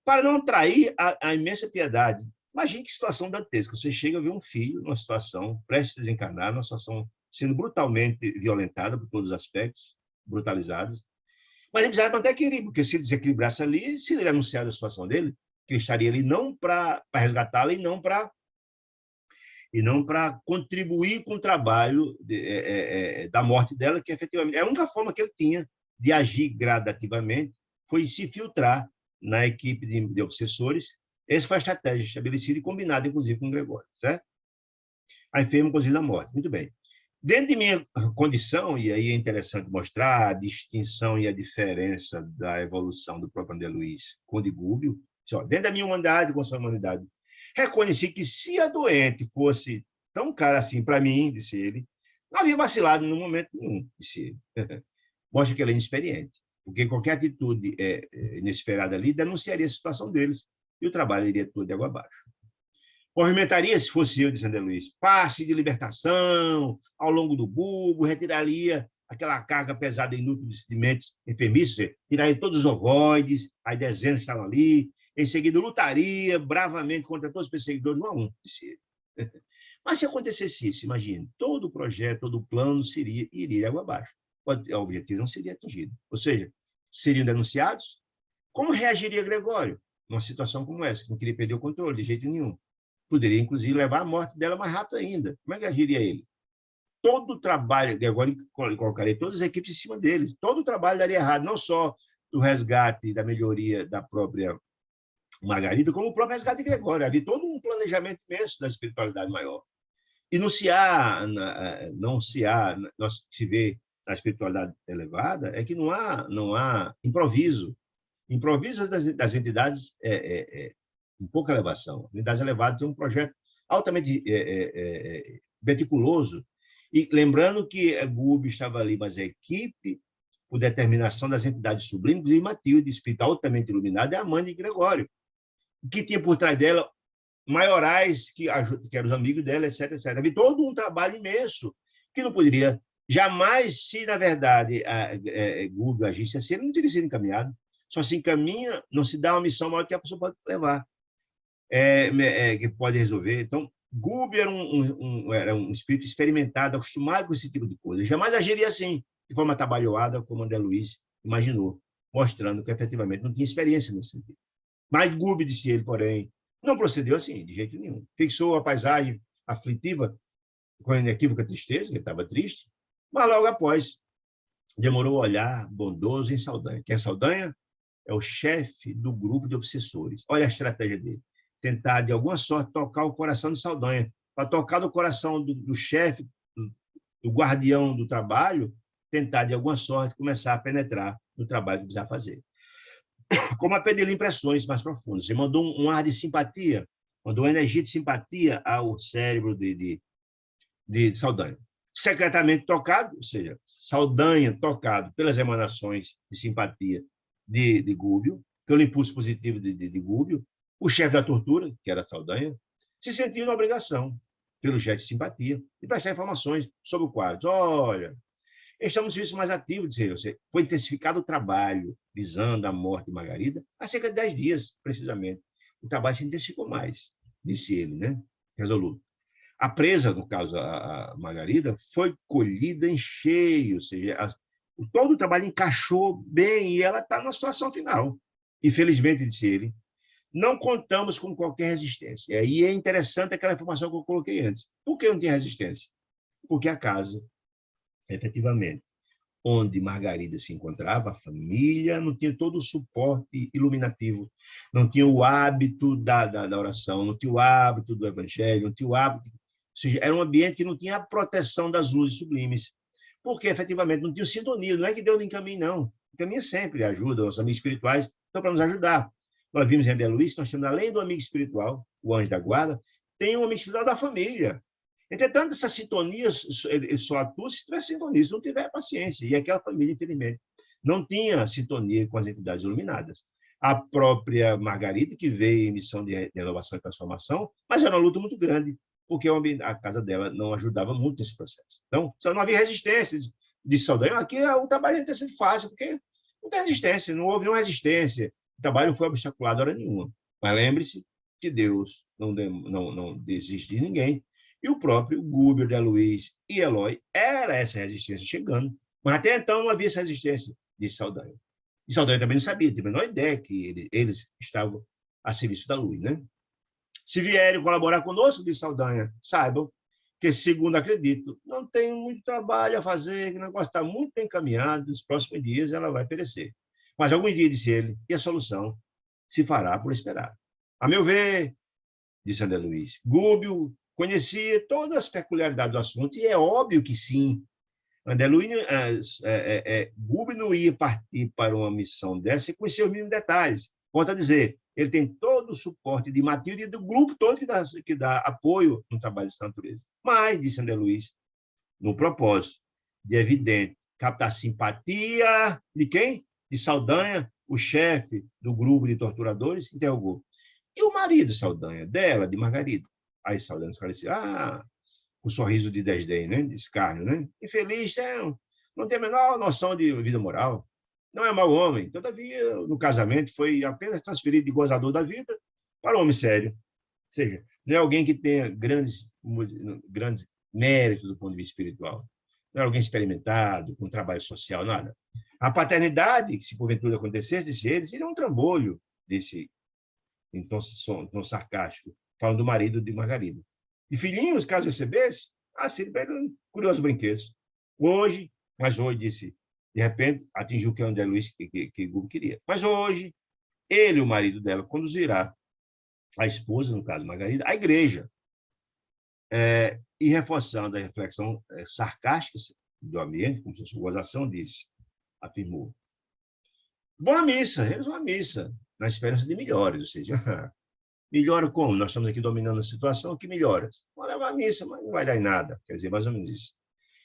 para não trair a imensa piedade. Imagine que situação dantesca. Você chega a ver um filho numa situação prestes a desencarnar, numa situação sendo brutalmente violentada por todos os aspectos, brutalizados. Mas ele precisava manter equilíbrio, porque se desequilibrasse ali, se ele anunciar a situação dele, que ele estaria ali não para resgatá-la e não para contribuir com o trabalho da morte dela, que efetivamente a única forma que ele tinha de agir gradativamente foi se filtrar na equipe de obsessores, Essa foi a estratégia estabelecida e combinada, inclusive, com o Gregório, certo? A enferma conduzida à morte. Muito bem. Dentro de minha condição, e aí é interessante mostrar a distinção e a diferença da evolução do próprio André Luiz com o de Gubbio, dentro da minha humanidade, com a sua humanidade, reconheci que se a doente fosse tão cara assim para mim, disse ele, não havia vacilado no momento nenhum, disse ele. Mostra que ele é inexperiente, porque qualquer atitude inesperada ali denunciaria a situação deles e o trabalho iria todo de água abaixo. Movimentaria, se fosse eu, disse André Luiz, passe de libertação ao longo do bulbo, retiraria aquela carga pesada e inútil de sedimentos enfermiços, tiraria todos os ovoides, as dezenas estavam ali, em seguida lutaria bravamente contra todos os perseguidores, um a um, disse ele. Mas se acontecesse isso, imagine, todo o projeto, todo o plano iria água abaixo. O objetivo não seria atingido. Ou seja, seriam denunciados? Como reagiria Gregório numa situação como essa, que não queria perder o controle de jeito nenhum? Poderia, inclusive, levar à morte dela mais rápido ainda. Como é que agiria ele? Todo o trabalho, agora colocarei todas as equipes em cima deles, todo o trabalho daria errado, não só do resgate, da melhoria da própria Margarida, como o próprio resgate de Gregório. Havia todo um planejamento imenso da espiritualidade maior. E não se vê na espiritualidade elevada, é que não há improviso. Improviso das entidades com pouca elevação. A unidade elevada tem um projeto altamente meticuloso. E lembrando que Gubbio estava ali, mas a equipe, por determinação das entidades sublimes, e Matilde, espírito altamente iluminado, é a mãe de Gregório, que tinha por trás dela maiorais, que eram os amigos dela, etc, etc. Havia todo um trabalho imenso, que não poderia jamais, se na verdade Gubbio agisse assim, ele não teria sido encaminhado. Só se encaminha, não se dá uma missão maior que a pessoa pode levar. Que pode resolver. Então, Gubbio era um espírito experimentado, acostumado com esse tipo de coisa. Jamais agiria assim, de forma atabalhoada, como André Luiz imaginou, mostrando que, efetivamente, não tinha experiência nesse sentido. Mas Gubbio, disse ele, porém, não procedeu assim, de jeito nenhum. Fixou a paisagem aflitiva, com a inequívoca tristeza, ele estava triste, mas logo após, demorou a olhar bondoso em Saldanha. Quem é Saldanha? É o chefe do grupo de obsessores. Olha a estratégia dele. Tentar, de alguma sorte, tocar o coração de Saldanha. Para tocar no coração do chefe, do guardião do trabalho, tentar, de alguma sorte, começar a penetrar no trabalho que precisava fazer. Como a pedir impressões mais profundas. Ele mandou um ar de simpatia, mandou uma energia de simpatia ao cérebro de Saldanha. Secretamente tocado, ou seja, Saldanha tocado pelas emanações de simpatia de Gubbio, pelo impulso positivo de Gubbio, o chefe da tortura, que era Saldanha, se sentiu na obrigação, pelo gesto de simpatia, de prestar informações sobre o quadro. Olha, estamos no serviço mais ativo, disse ele. Foi intensificado o trabalho visando a morte de Margarida há cerca de 10 dias, precisamente. O trabalho se intensificou mais, disse ele, né? Resoluto. A presa, no caso, a Margarida, foi colhida em cheio, ou seja, todo o trabalho encaixou bem e ela está na situação final. Infelizmente, disse ele, não contamos com qualquer resistência. E aí é interessante aquela informação que eu coloquei antes. Por que não tinha resistência? Porque a casa, efetivamente, onde Margarida se encontrava, a família não tinha todo o suporte iluminativo, não tinha o hábito da oração, não tinha o hábito do evangelho, não tinha o hábito... Ou seja, era um ambiente que não tinha a proteção das luzes sublimes, porque, efetivamente, não tinha sintonia. Não é que Deus não encaminhe, não. Encaminha sempre, ajuda, os amigos espirituais estão para nos ajudar. Nós vimos em André Luiz, nós temos, além do amigo espiritual, o anjo da guarda, tem um amigo espiritual da família. Entretanto, essa sintonia ele só atua se tiver sintonia, se não tiver paciência. E aquela família, infelizmente, não tinha sintonia com as entidades iluminadas. A própria Margarida, que veio em missão de renovação e transformação, mas era uma luta muito grande, porque a casa dela não ajudava muito nesse processo. Então, só não havia resistência de Saldanha. Aqui o trabalho tem sido fácil, porque não tem resistência, não houve uma resistência. O trabalho não foi obstaculado hora nenhuma. Mas lembre-se que Deus não desiste de ninguém. E o próprio Gubbio, André Luiz e Eloy era essa resistência chegando. Mas até então não havia essa resistência de Saldanha. E Saldanha também não sabia, tinha a menor ideia que eles estavam a serviço da luz, né? Se vierem colaborar conosco, diz Saldanha, saibam que, segundo acredito, não tem muito trabalho a fazer, que o negócio está muito bem encaminhado, nos próximos dias ela vai perecer. Mas algum dia, disse ele, e a solução se fará por esperar. A meu ver, disse André Luiz, Gúbio conhecia todas as peculiaridades do assunto, e é óbvio que sim. André Luiz, Gúbio não ia partir para uma missão dessa sem conhecer os mínimos detalhes. Volto a dizer, ele tem todo o suporte de Matilde e do grupo todo que dá apoio no trabalho dessa natureza. Mas, disse André Luiz, no propósito de evidente captar simpatia de quem? De Saldanha, o chefe do grupo de torturadores, interrogou. E o marido, Saldanha, dela, de Margarida? Aí Saldanha esclareceu, com um sorriso de desdém, né? De escárnio, né? Infeliz, não tem a menor noção de vida moral, não é mau homem, todavia, no casamento, foi apenas transferido de gozador da vida para um homem sério. Ou seja, não é alguém que tenha grandes méritos do ponto de vista espiritual, não é alguém experimentado, com trabalho social, nada. A paternidade, se porventura acontecesse, disse ele, seria um trambolho, desse em tom sarcástico, falando do marido de Margarida. E filhinhos, caso recebesse, seria para ele um curioso brinquedo. Hoje, disse, de repente, atingiu o que André Luiz que Gúbio queria. Mas hoje, ele, o marido dela, conduzirá a esposa, no caso Margarida, à igreja, e reforçando a reflexão sarcástica do ambiente, como se fosse uma gozação, afirmou. Vão à missa, eles vão à missa, na esperança de melhores, ou seja, melhora como? Nós estamos aqui dominando a situação, que melhoras? Vão levar à missa, mas não vai dar em nada, quer dizer, mais ou menos isso.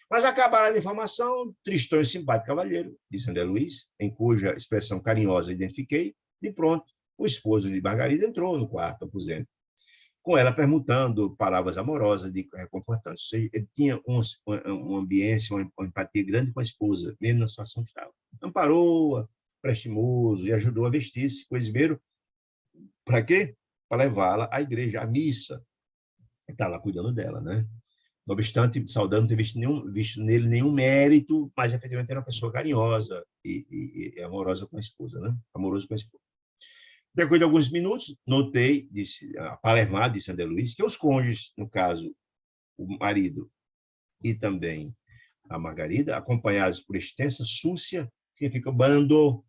Mas acabará a informação, tristonho e simpático cavalheiro, disse André Luiz, em cuja expressão carinhosa identifiquei, de pronto, o esposo de Margarida entrou no quarto, aposento, com ela perguntando palavras amorosas, reconfortantes. Ou seja, ele tinha uma ambiência, uma empatia grande com a esposa, mesmo na situação que estava. Amparou-a, prestimoso, e ajudou a vestir-se com esmero. Para quê? Para levá-la à igreja, à missa. Está lá cuidando dela, né? Não obstante, Saldanha não ter visto nele nenhum mérito, mas efetivamente era uma pessoa carinhosa e amorosa com a esposa, né? Amoroso com a esposa. Depois de alguns minutos, notei, disse André Luiz, que os cônjuges, no caso, o marido e também a Margarida, acompanhados por extensa súcia, significa bando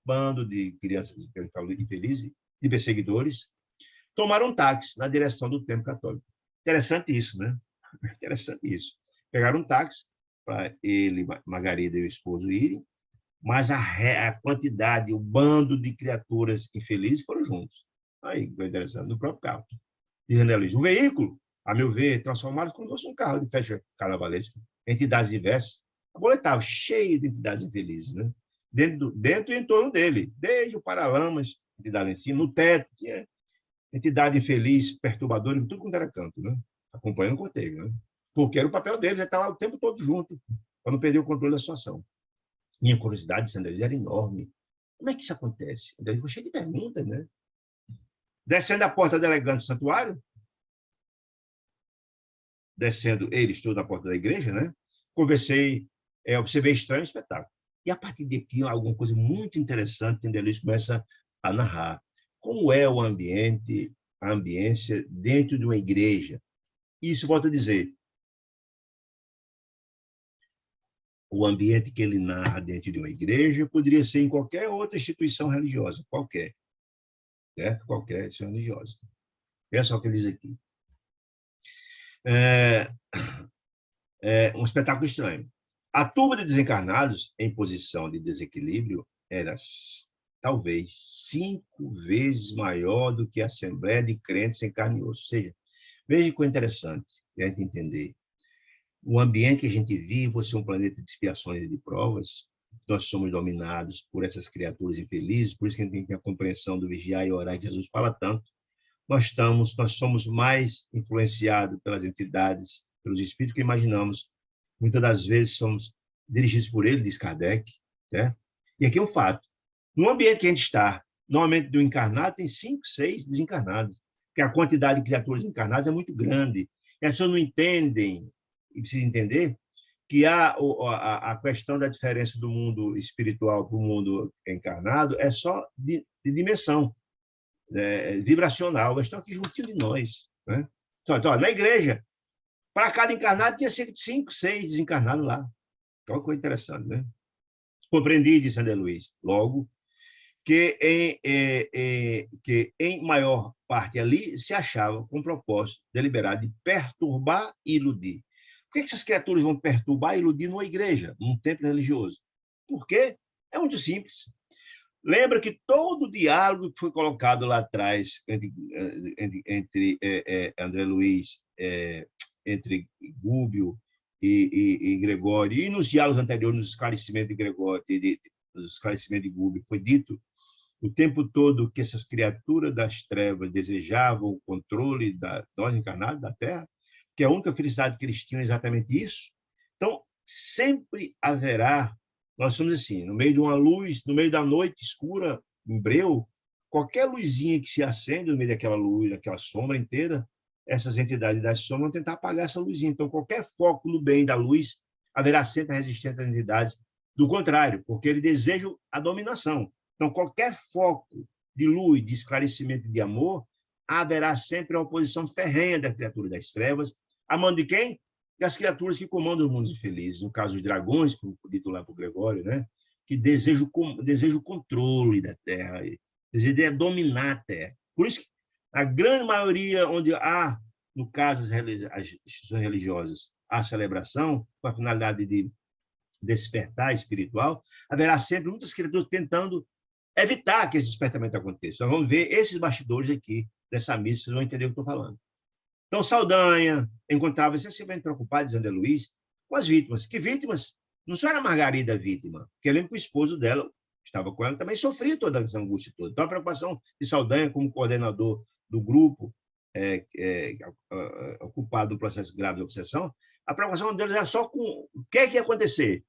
de crianças infelizes, de perseguidores, tomaram um táxi na direção do templo católico. Interessante isso, né? Interessante isso. Pegaram um táxi para ele, Margarida e o esposo irem, mas a quantidade, o bando de criaturas infelizes foram juntos. Aí, foi interessante, no próprio carro. Diz André Luiz, o veículo, a meu ver, transformado como se fosse um carro de festa carnavalesca, entidades diversas. A boleta estava cheia de entidades infelizes, né? Dentro e em torno dele, desde o Paralamas, entidade em cima, no teto, tinha entidade infeliz, perturbadora, tudo quanto era canto, né? Acompanhando o cortejo, né? Porque era o papel deles, estar lá o tempo todo junto, para não perder o controle da situação. Minha curiosidade, Sandra, era enorme. Como é que isso acontece? Ele foi cheio de perguntas, né? Descendo a porta da elegante santuário, descendo eles todos na porta da igreja, né? Conversei, observei estranho espetáculo. E a partir daqui, alguma coisa muito interessante, que André Luiz começa a narrar. Como é o ambiente, a ambiência dentro de uma igreja? Isso, volto a dizer, o ambiente que ele narra dentro de uma igreja poderia ser em qualquer outra instituição religiosa, qualquer. Certo? Qualquer instituição religiosa. Olha só o que ele diz aqui. Um espetáculo estranho. A turma de desencarnados, em posição de desequilíbrio, era talvez 5 vezes maior do que a assembleia de crentes em carne e osso. Ou seja, veja que coisa interessante a gente entender. O ambiente que a gente vive, você é um planeta de expiações e de provas, nós somos dominados por essas criaturas infelizes, por isso que a gente tem a compreensão do vigiar e orar que Jesus fala tanto. Nós somos mais influenciados pelas entidades, pelos espíritos que imaginamos. Muitas das vezes somos dirigidos por ele, diz Kardec, certo? E aqui é um fato. No ambiente que a gente está, normalmente do encarnado, tem 5, 6 desencarnados, porque a quantidade de criaturas encarnadas é muito grande. E as pessoas não entendem, e precisam entender, que a questão da diferença do mundo espiritual para o mundo encarnado é só de dimensão vibracional, estão aqui juntinho de nós. Né? Então, na igreja, para cada encarnado, tinha cerca de 5, 6 desencarnados lá. É uma coisa interessante, né? Compreendi, disse André Luiz, logo, que em maior parte ali se achava com o propósito deliberado de perturbar e iludir. Por que essas criaturas vão perturbar e iludir numa igreja, num templo religioso? Por quê? É muito simples. Lembra que todo o diálogo que foi colocado lá atrás entre André Luiz, entre Gúbio e Gregório, e nos diálogos anteriores, nos esclarecimentos de Gregório, nos esclarecimentos de Gúbio, foi dito o tempo todo que essas criaturas das trevas desejavam o controle da nós encarnados da Terra, que a única felicidade que eles tinham é exatamente isso. Então, sempre haverá, nós somos assim, no meio de uma luz, no meio da noite escura, em breu, qualquer luzinha que se acende no meio daquela luz, daquela sombra inteira, essas entidades das sombras vão tentar apagar essa luzinha. Então, qualquer foco no bem da luz, haverá sempre a resistência das entidades do contrário, porque ele deseja a dominação. Então, qualquer foco de luz, de esclarecimento, de amor, haverá sempre a oposição ferrenha da criatura das trevas, a mão de quem? Das criaturas que comandam os mundos infelizes. No caso, os dragões, como foi dito lá por Gregório, né? Que desejam o controle da Terra, desejam dominar a Terra. Por isso que a grande maioria, onde há, no caso, as instituições religiosas, a celebração, com a finalidade de despertar espiritual, haverá sempre muitas criaturas tentando evitar que esse despertamento aconteça. Nós vamos ver esses bastidores aqui dessa missa, vocês vão entender o que eu estou falando. Então, Saldanha encontrava-se sempre preocupado, dizendo a Luiz, com as vítimas. Que vítimas? Não só era a Margarida a vítima, porque eu lembro que o esposo dela estava com ela, também sofria toda essa angústia toda. Então, a preocupação de Saldanha, como coordenador do grupo, ocupado no processo grave de obsessão, a preocupação deles era só com o que ia acontecer.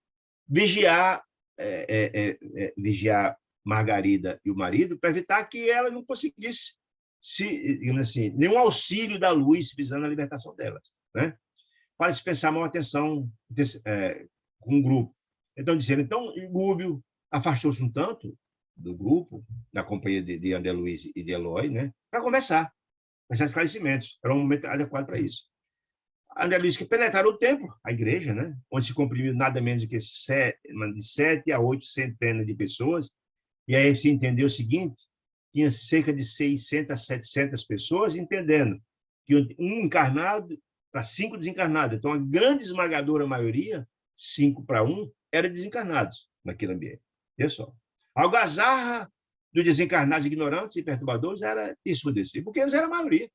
Vigiar Margarida e o marido para evitar que ela não conseguisse, digamos assim, nenhum auxílio da luz visando a libertação delas, né? Para dispensar maior atenção com o grupo. Então, Gúbio afastou-se um tanto do grupo, da companhia de André Luiz e de Eloy, né? Para conversar esclarecimentos. Era um momento adequado para isso. André Luiz que penetraram o templo, a igreja, né? Onde se comprimiu nada menos do que de 7 a 8 centenas de pessoas. E aí se entendeu o seguinte, tinha cerca de 600 a 700 pessoas, entendendo que um encarnado para 5 desencarnados. Então, a grande esmagadora maioria, 5 para 1, eram desencarnados naquele ambiente. Olha só. A algazarra dos desencarnados ignorantes e perturbadores era ensurdecida, porque eles eram a maioria.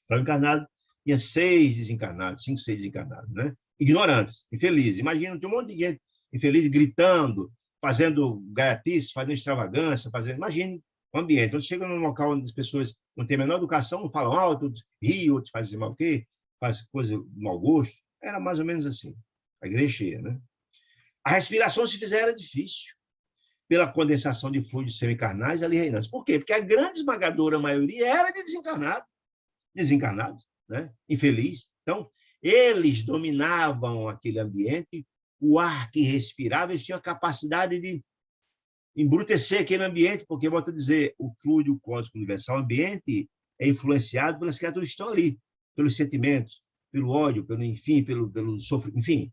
Para o encarnado, tinha 6 desencarnados, 5, 6 desencarnados, né? Ignorantes, infelizes. Imagina, tinha um monte de gente infeliz gritando, fazendo gaiatice, fazendo extravagância, imagine o ambiente. Então, chega num local onde as pessoas não têm a menor educação, falam alto, outros riam, outros fazem mal o quê, fazem coisa de mau gosto. Era mais ou menos assim, a igreja cheia, né? A respiração se fizer era difícil, pela condensação de fluidos semicarnais ali reinantes. Por quê? Porque a grande esmagadora maioria era de desencarnados, né? Infeliz. Então, eles dominavam aquele ambiente, o ar que respirava, eles tinham a capacidade de embrutecer aquele ambiente, porque, volto a dizer, o fluido cósmico universal, o ambiente é influenciado pelas criaturas que estão ali, pelos sentimentos, pelo ódio, pelo sofrimento, enfim.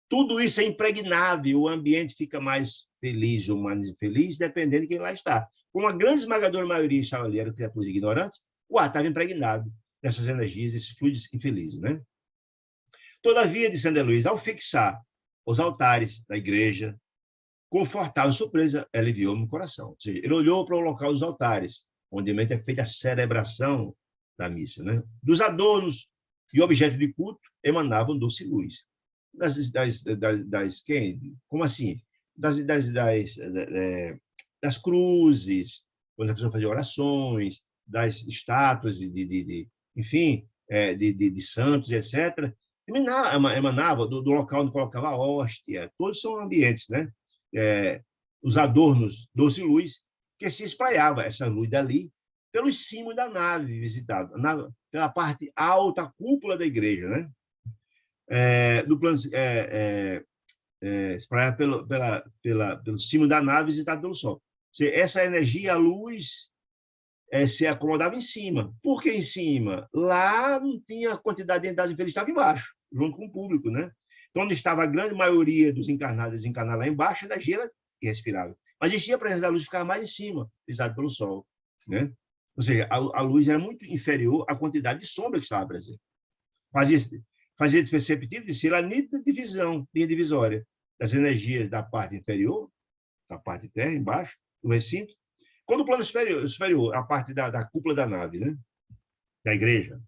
Tudo isso é impregnável, o ambiente fica mais feliz ou mais infeliz, dependendo de quem lá está. Como a grande esmagadora maioria estava ali, eram criaturas ignorantes, o ar estava impregnado dessas energias, desses fluidos infelizes, né? Todavia, disse André Luiz, ao fixar os altares da igreja, confortável surpresa aliviou no coração. Ou seja, ele olhou para o local dos altares, onde é feita a celebração da missa, né? Dos adornos e objetos de culto emanavam doce luz. Como assim? Das cruzes, quando a pessoa fazia orações, das estátuas enfim, de santos, etc., emanava do local onde colocava a hóstia. Todos são ambientes, né? Os adornos doce luz, que se espraiava essa luz dali pelos cimos da nave visitada, pela parte alta, a cúpula da igreja, né? Espraiava pelo cimo da nave visitada pelo sol. Essa energia, a luz, se acomodava em cima. Por que em cima? Lá não tinha quantidade de entidades infelizes, estava embaixo, junto com o público, né? Então, onde estava a grande maioria dos encarnados desencarnados lá embaixo, a energia e respirável. Mas existia a presença da luz que ficava mais em cima, pisado pelo sol, né? Ou seja, a luz era muito inferior à quantidade de sombra que estava presente. Fazia perceptível de ser a nítida divisão, linha divisória, das energias da parte inferior, da parte de terra, embaixo, do recinto, quando o plano superior, a parte da cúpula da nave, né? Da igreja.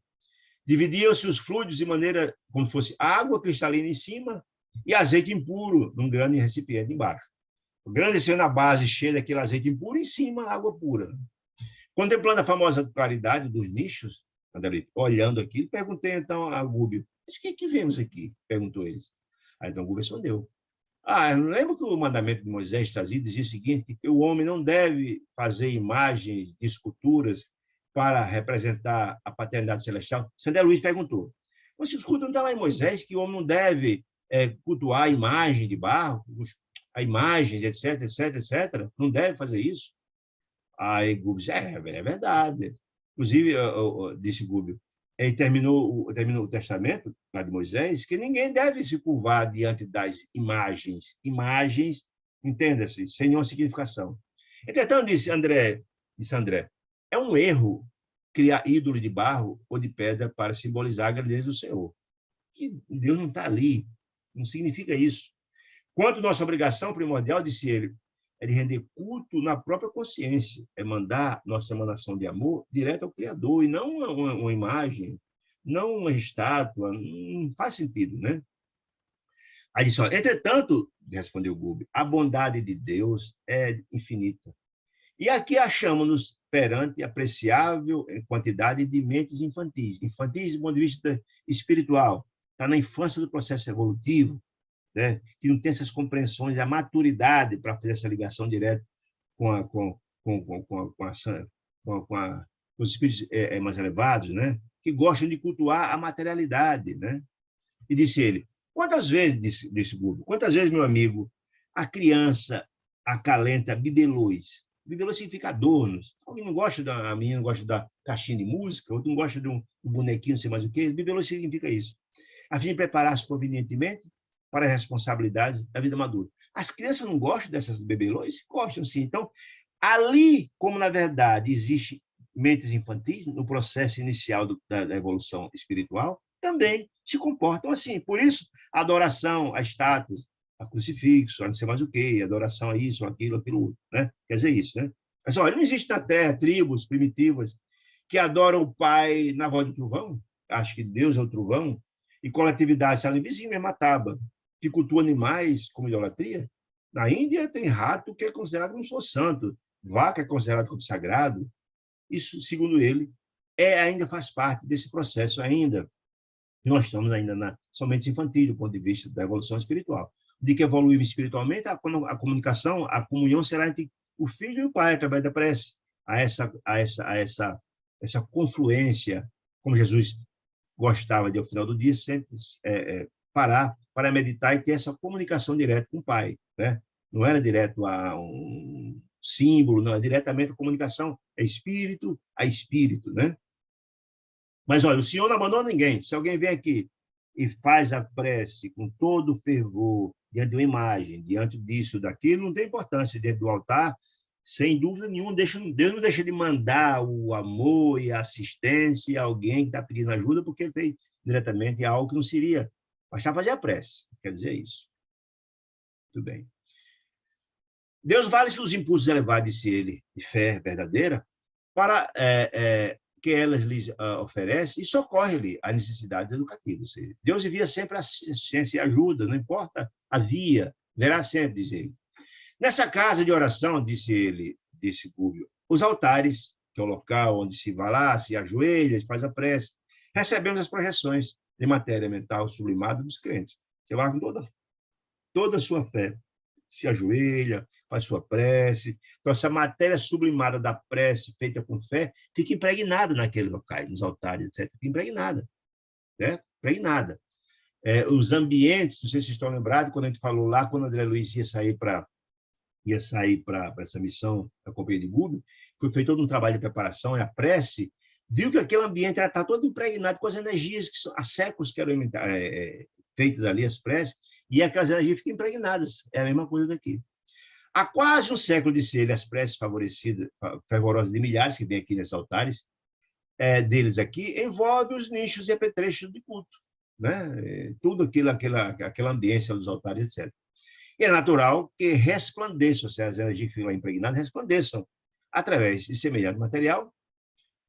Dividiam-se os fluidos de maneira como fosse água cristalina em cima e azeite impuro num grande recipiente embaixo. O grande desceu na base cheia daquele azeite impuro, em cima água pura. Contemplando a famosa claridade dos nichos, olhando aquilo, perguntei então a Gúbio, mas o que vemos aqui? Perguntou eles. Aí então Gúbio respondeu, eu lembro que o mandamento de Moisés trazia dizia o seguinte, que o homem não deve fazer imagens de esculturas para representar a paternidade celestial. Sandé Luiz perguntou, mas se o escultura não está lá em Moisés, que o homem não deve cultuar a imagem de barro, a imagens, etc, etc, etc, não deve fazer isso? Aí Gúbio disse, é verdade. Inclusive, disse Gúbio, ele terminou o testamento lá de Moisés, que ninguém deve se curvar diante das imagens. Imagens, entenda-se, sem nenhuma significação. Entretanto, disse André, é um erro criar ídolo de barro ou de pedra para simbolizar a grandeza do Senhor. Que Deus não está ali, não significa isso. Quanto nossa obrigação primordial, disse ele, é de render culto na própria consciência, é mandar nossa emanação de amor direto ao Criador, e não uma imagem, não uma estátua, não faz sentido, né? Aí disse, entretanto, respondeu Gúbio, a bondade de Deus é infinita. E aqui achamos-nos perante apreciável quantidade de mentes infantis. Infantis do ponto de vista espiritual, está na infância do processo evolutivo, né? Que não tem essas compreensões, a maturidade para fazer essa ligação direta com os espíritos mais elevados, né? Que gostam de cultuar a materialidade, né? E disse ele, quantas vezes, disse Gúbio, quantas vezes, meu amigo, a criança acalenta bibelôs? Bibelôs significa adornos. Alguém não gosta a menina não gosta da caixinha de música, outro não gosta de um bonequinho, não sei mais o quê. Bibelôs significa isso. A fim de preparar-se convenientemente para as responsabilidades da vida madura. As crianças não gostam dessas bibelôs? Gostam, sim. Então, ali, como na verdade existe mentes infantis, no processo inicial da evolução espiritual, também se comportam assim. Por isso, a adoração a estátuas, a crucifixo, a não sei mais o quê, adoração a isso, aquilo, aquilo outro, né? Quer dizer isso, né? Mas, olha, não existe na Terra tribos primitivas que adoram o Pai na voz do trovão, acho que Deus é o trovão, e coletividade, sabe, vizinho é Mataba, que cultua animais como idolatria. Na Índia tem rato que é considerado como se fosse santo, vaca é considerado como sagrado. Isso, segundo ele, ainda faz parte desse processo ainda. Nós estamos ainda somente infantil do ponto de vista da evolução espiritual. De que evoluímos espiritualmente, a comunicação, a comunhão será entre o filho e o pai, através da prece. Essa confluência, como Jesus gostava de, ao final do dia, sempre parar para meditar e ter essa comunicação direta com o pai, né? Não era direto a um símbolo, não, é diretamente a comunicação, é espírito a espírito, né? Mas, olha, o Senhor não abandona ninguém. Se alguém vem aqui e faz a prece com todo o fervor, diante de uma imagem, diante disso, daquilo, não tem importância dentro do altar, sem dúvida nenhuma, Deus não deixa de mandar o amor e a assistência a alguém que está pedindo ajuda, porque ele fez diretamente algo que não seria. Basta fazer a prece, quer dizer isso. Muito bem. Deus vale-se dos impulsos elevados, disse ele, de fé verdadeira, para que elas lhes oferecem e socorre-lhe as necessidades educativas. Deus envia sempre assistência e ajuda, não importa a via, verá sempre, diz ele. Nessa casa de oração, disse Gúbio, os altares, que é o local onde se vai lá, se ajoelha, se faz a prece, recebemos as projeções de matéria mental sublimada dos crentes. Você vai com toda a sua fé, se ajoelha, faz sua prece. Então, essa matéria sublimada da prece feita com fé fica impregnada naqueles locais, nos altares, etc. Fica impregnada, né? Impregnada. Os ambientes, não sei se vocês estão lembrados, quando a gente falou lá, quando André Luiz ia sair para essa missão da Companhia de Gúbio, foi feito todo um trabalho de preparação, e a prece, viu que aquele ambiente está todo impregnado com as energias que há séculos que eram feitas ali, as preces, e aquelas energias ficam impregnadas. É a mesma coisa daqui. Há quase um século de ser as preces fervorosas de milhares que vêm aqui nesses altares, deles aqui, envolve os nichos e apetrechos de culto, né? Tudo aquela ambiência dos altares, etc. E é natural que resplandeçam, ou seja, as energias que ficam lá impregnadas resplandeçam através de semelhante material, ou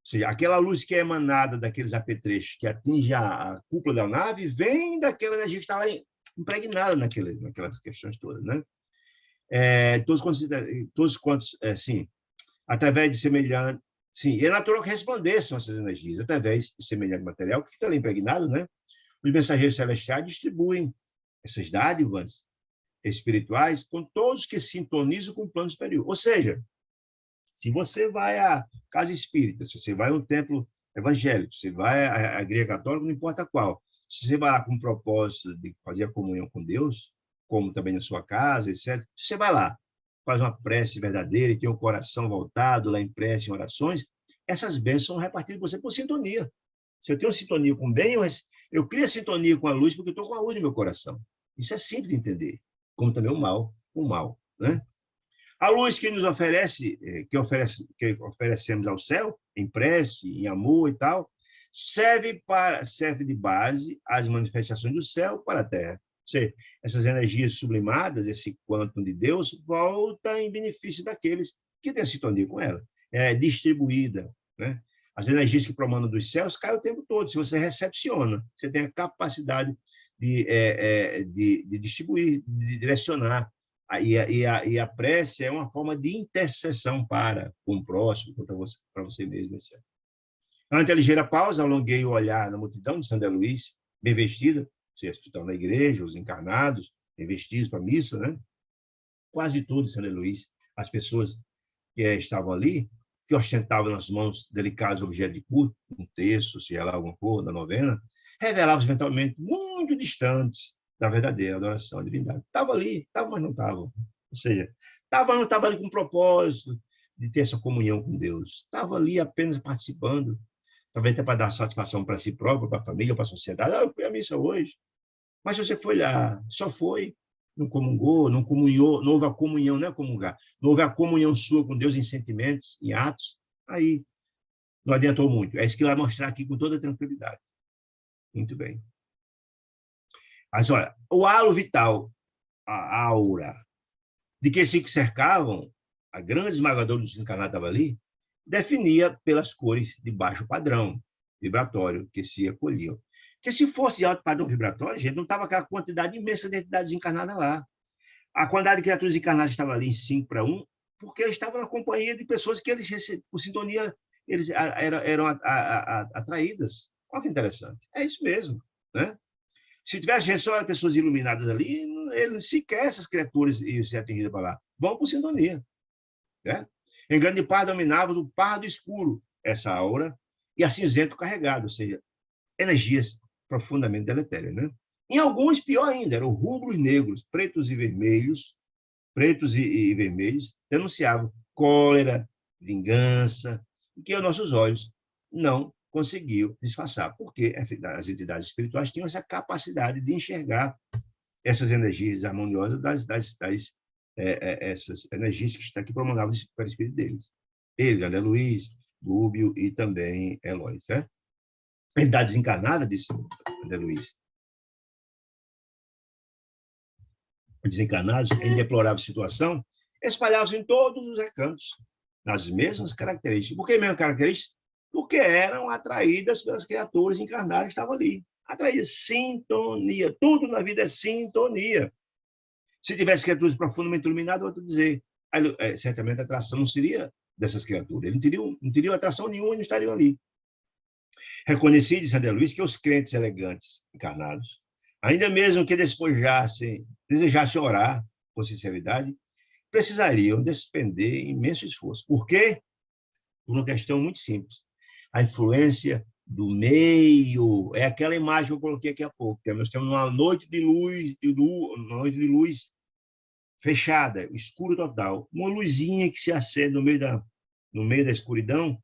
seja, aquela luz que é emanada daqueles apetrechos que atinge a cúpula da nave vem daquela energia que está lá impregnada naquelas questões todas, né? Todos quantos, sim, através de semelhante, sim, é natural que resplandeçam essas energias através de semelhante material que fica ali impregnado, né? Os mensageiros celestiais distribuem essas dádivas espirituais com todos que sintonizam com o plano superior. Ou seja, se você vai à casa espírita, se você vai a um templo evangélico, se vai à igreja católica, não importa qual, se você vai lá com o propósito de fazer a comunhão com Deus, como também na sua casa, etc., você vai lá, faz uma prece verdadeira e tem o coração voltado lá em prece, em orações, essas bênçãos são repartidas por você por sintonia. Se eu tenho sintonia com o bem, eu crio sintonia com a luz porque eu estou com a luz no meu coração. Isso é simples de entender, como também o mal, né? A luz que nos oferece, que oferecemos ao céu, em prece, em amor e tal, serve de base às manifestações do céu para a terra. Ou seja, essas energias sublimadas, esse quantum de Deus, volta em benefício daqueles que têm sintonia com ela. É distribuída, né? As energias que promanam dos céus caem o tempo todo. Se você recepciona, você tem a capacidade de distribuir, de direcionar. E a prece é uma forma de intercessão para com o próximo, para você mesmo, etc. Ante a ligeira pausa, alonguei o olhar na multidão de São Luís, bem vestida, vocês estão na igreja, os encarnados, bem vestidos para a missa, né? Quase tudo de São Luís, as pessoas que estavam ali, que ostentavam nas mãos delicados objetos de culto, um terço, seja lá alguma coisa, da novena, revelavam mentalmente muito distantes da verdadeira adoração à divindade. Estava ali, estava, mas não estava. Ou seja, não estava ali com o propósito de ter essa comunhão com Deus. Estava ali apenas participando, talvez até para dar satisfação para si próprio, para a família, para a sociedade. Eu fui à missa hoje. Mas se você foi lá, só foi, não comungou, não comunhou, não houve a comunhão, não é comungar, não houve a comunhão sua com Deus em sentimentos, em atos, aí não adiantou muito. É isso que ele vai mostrar aqui com toda tranquilidade. Muito bem. Mas, olha, o halo vital, a aura, de que se cercavam, a grande esmagadora dos encarnados estava ali, definia pelas cores de baixo padrão vibratório que se acolhiam. Porque se fosse de alto padrão vibratório, gente, não estava aquela quantidade imensa de entidades encarnadas lá. A quantidade de criaturas encarnadas estava ali em 5-1, porque eles estavam na companhia de pessoas que eles, por sintonia, eles eram atraídas. Olha que interessante. É isso mesmo, né? Se tivesse gente, só pessoas iluminadas ali, eles sequer essas criaturas iam ser atingidas para lá. Vão por sintonia, né? Em grande parte dominavam o pardo escuro, essa aura, e a cinzento carregado, ou seja, energias profundamente deletérias, né? Em alguns, pior ainda, eram rubros negros, pretos e vermelhos, denunciavam cólera, vingança, que aos nossos olhos não conseguiu disfarçar, porque as entidades espirituais tinham essa capacidade de enxergar essas energias harmoniosas essas energias que promoviam para o espírito deles. Eles, André Luiz, Gúbio e também Eloy, certo? A entidade desencarnada, disse André Luiz, desencarnados, em deplorável situação, espalhavam-se em todos os recantos, nas mesmas características. Por que mesmas características? Porque eram atraídas pelas criaturas encarnadas que estavam ali. Atraídas, sintonia. Tudo na vida é sintonia. Se tivesse criaturas profundamente iluminadas, eu vou te dizer, certamente a atração não seria dessas criaturas. Eles não teriam atração nenhuma e não estariam ali. Reconheci, disse André Luiz, que os crentes elegantes encarnados, ainda mesmo que desejassem orar com sinceridade, precisariam despender imenso esforço. Por quê? Por uma questão muito simples. A influência do meio é aquela imagem que eu coloquei aqui há pouco. Nós temos uma noite de luz fechada, escuro total. Uma luzinha que se acende no meio da escuridão,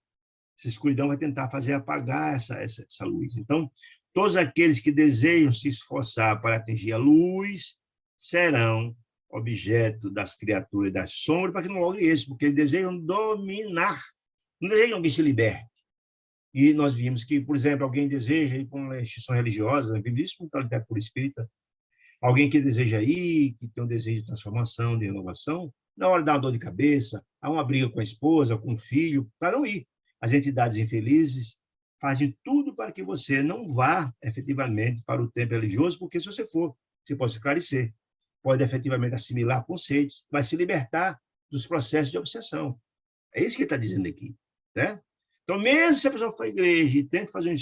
essa escuridão vai tentar fazer apagar essa luz. Então, todos aqueles que desejam se esforçar para atingir a luz serão objeto das criaturas das sombras para que não logre isso, porque eles desejam dominar, não desejam que alguém se liberte. E nós vimos que, por exemplo, alguém deseja ir para uma instituição religiosa, nós vimos isso com a literatura espírita, alguém que deseja ir, que tem um desejo de transformação, de renovação, na hora dá uma dor de cabeça, há uma briga com a esposa, com o filho, para não ir. As entidades infelizes fazem tudo para que você não vá efetivamente para o templo religioso, porque se você for, você pode se esclarecer, pode efetivamente assimilar conceitos, vai se libertar dos processos de obsessão. É isso que ele está dizendo aqui, né? Então, mesmo se a pessoa for à igreja e tem que fazer um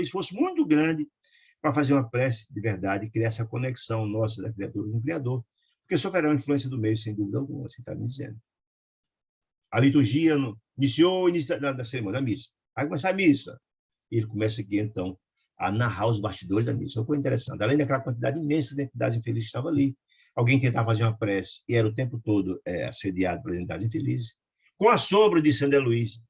esforço muito grande para fazer uma prece de verdade e criar essa conexão nossa da criatura com o Criador, porque sofrerá a influência do meio, sem dúvida alguma, assim está me dizendo. A liturgia iniciou o início da cerimônia, da missa. Vai começar a missa. E ele começa aqui, então, a narrar os bastidores da missa. Uma coisa interessante. Além daquela quantidade imensa de entidades infelizes que estavam ali, alguém tentava fazer uma prece e era o tempo todo assediado por entidades infelizes, com a sombra de São Luís.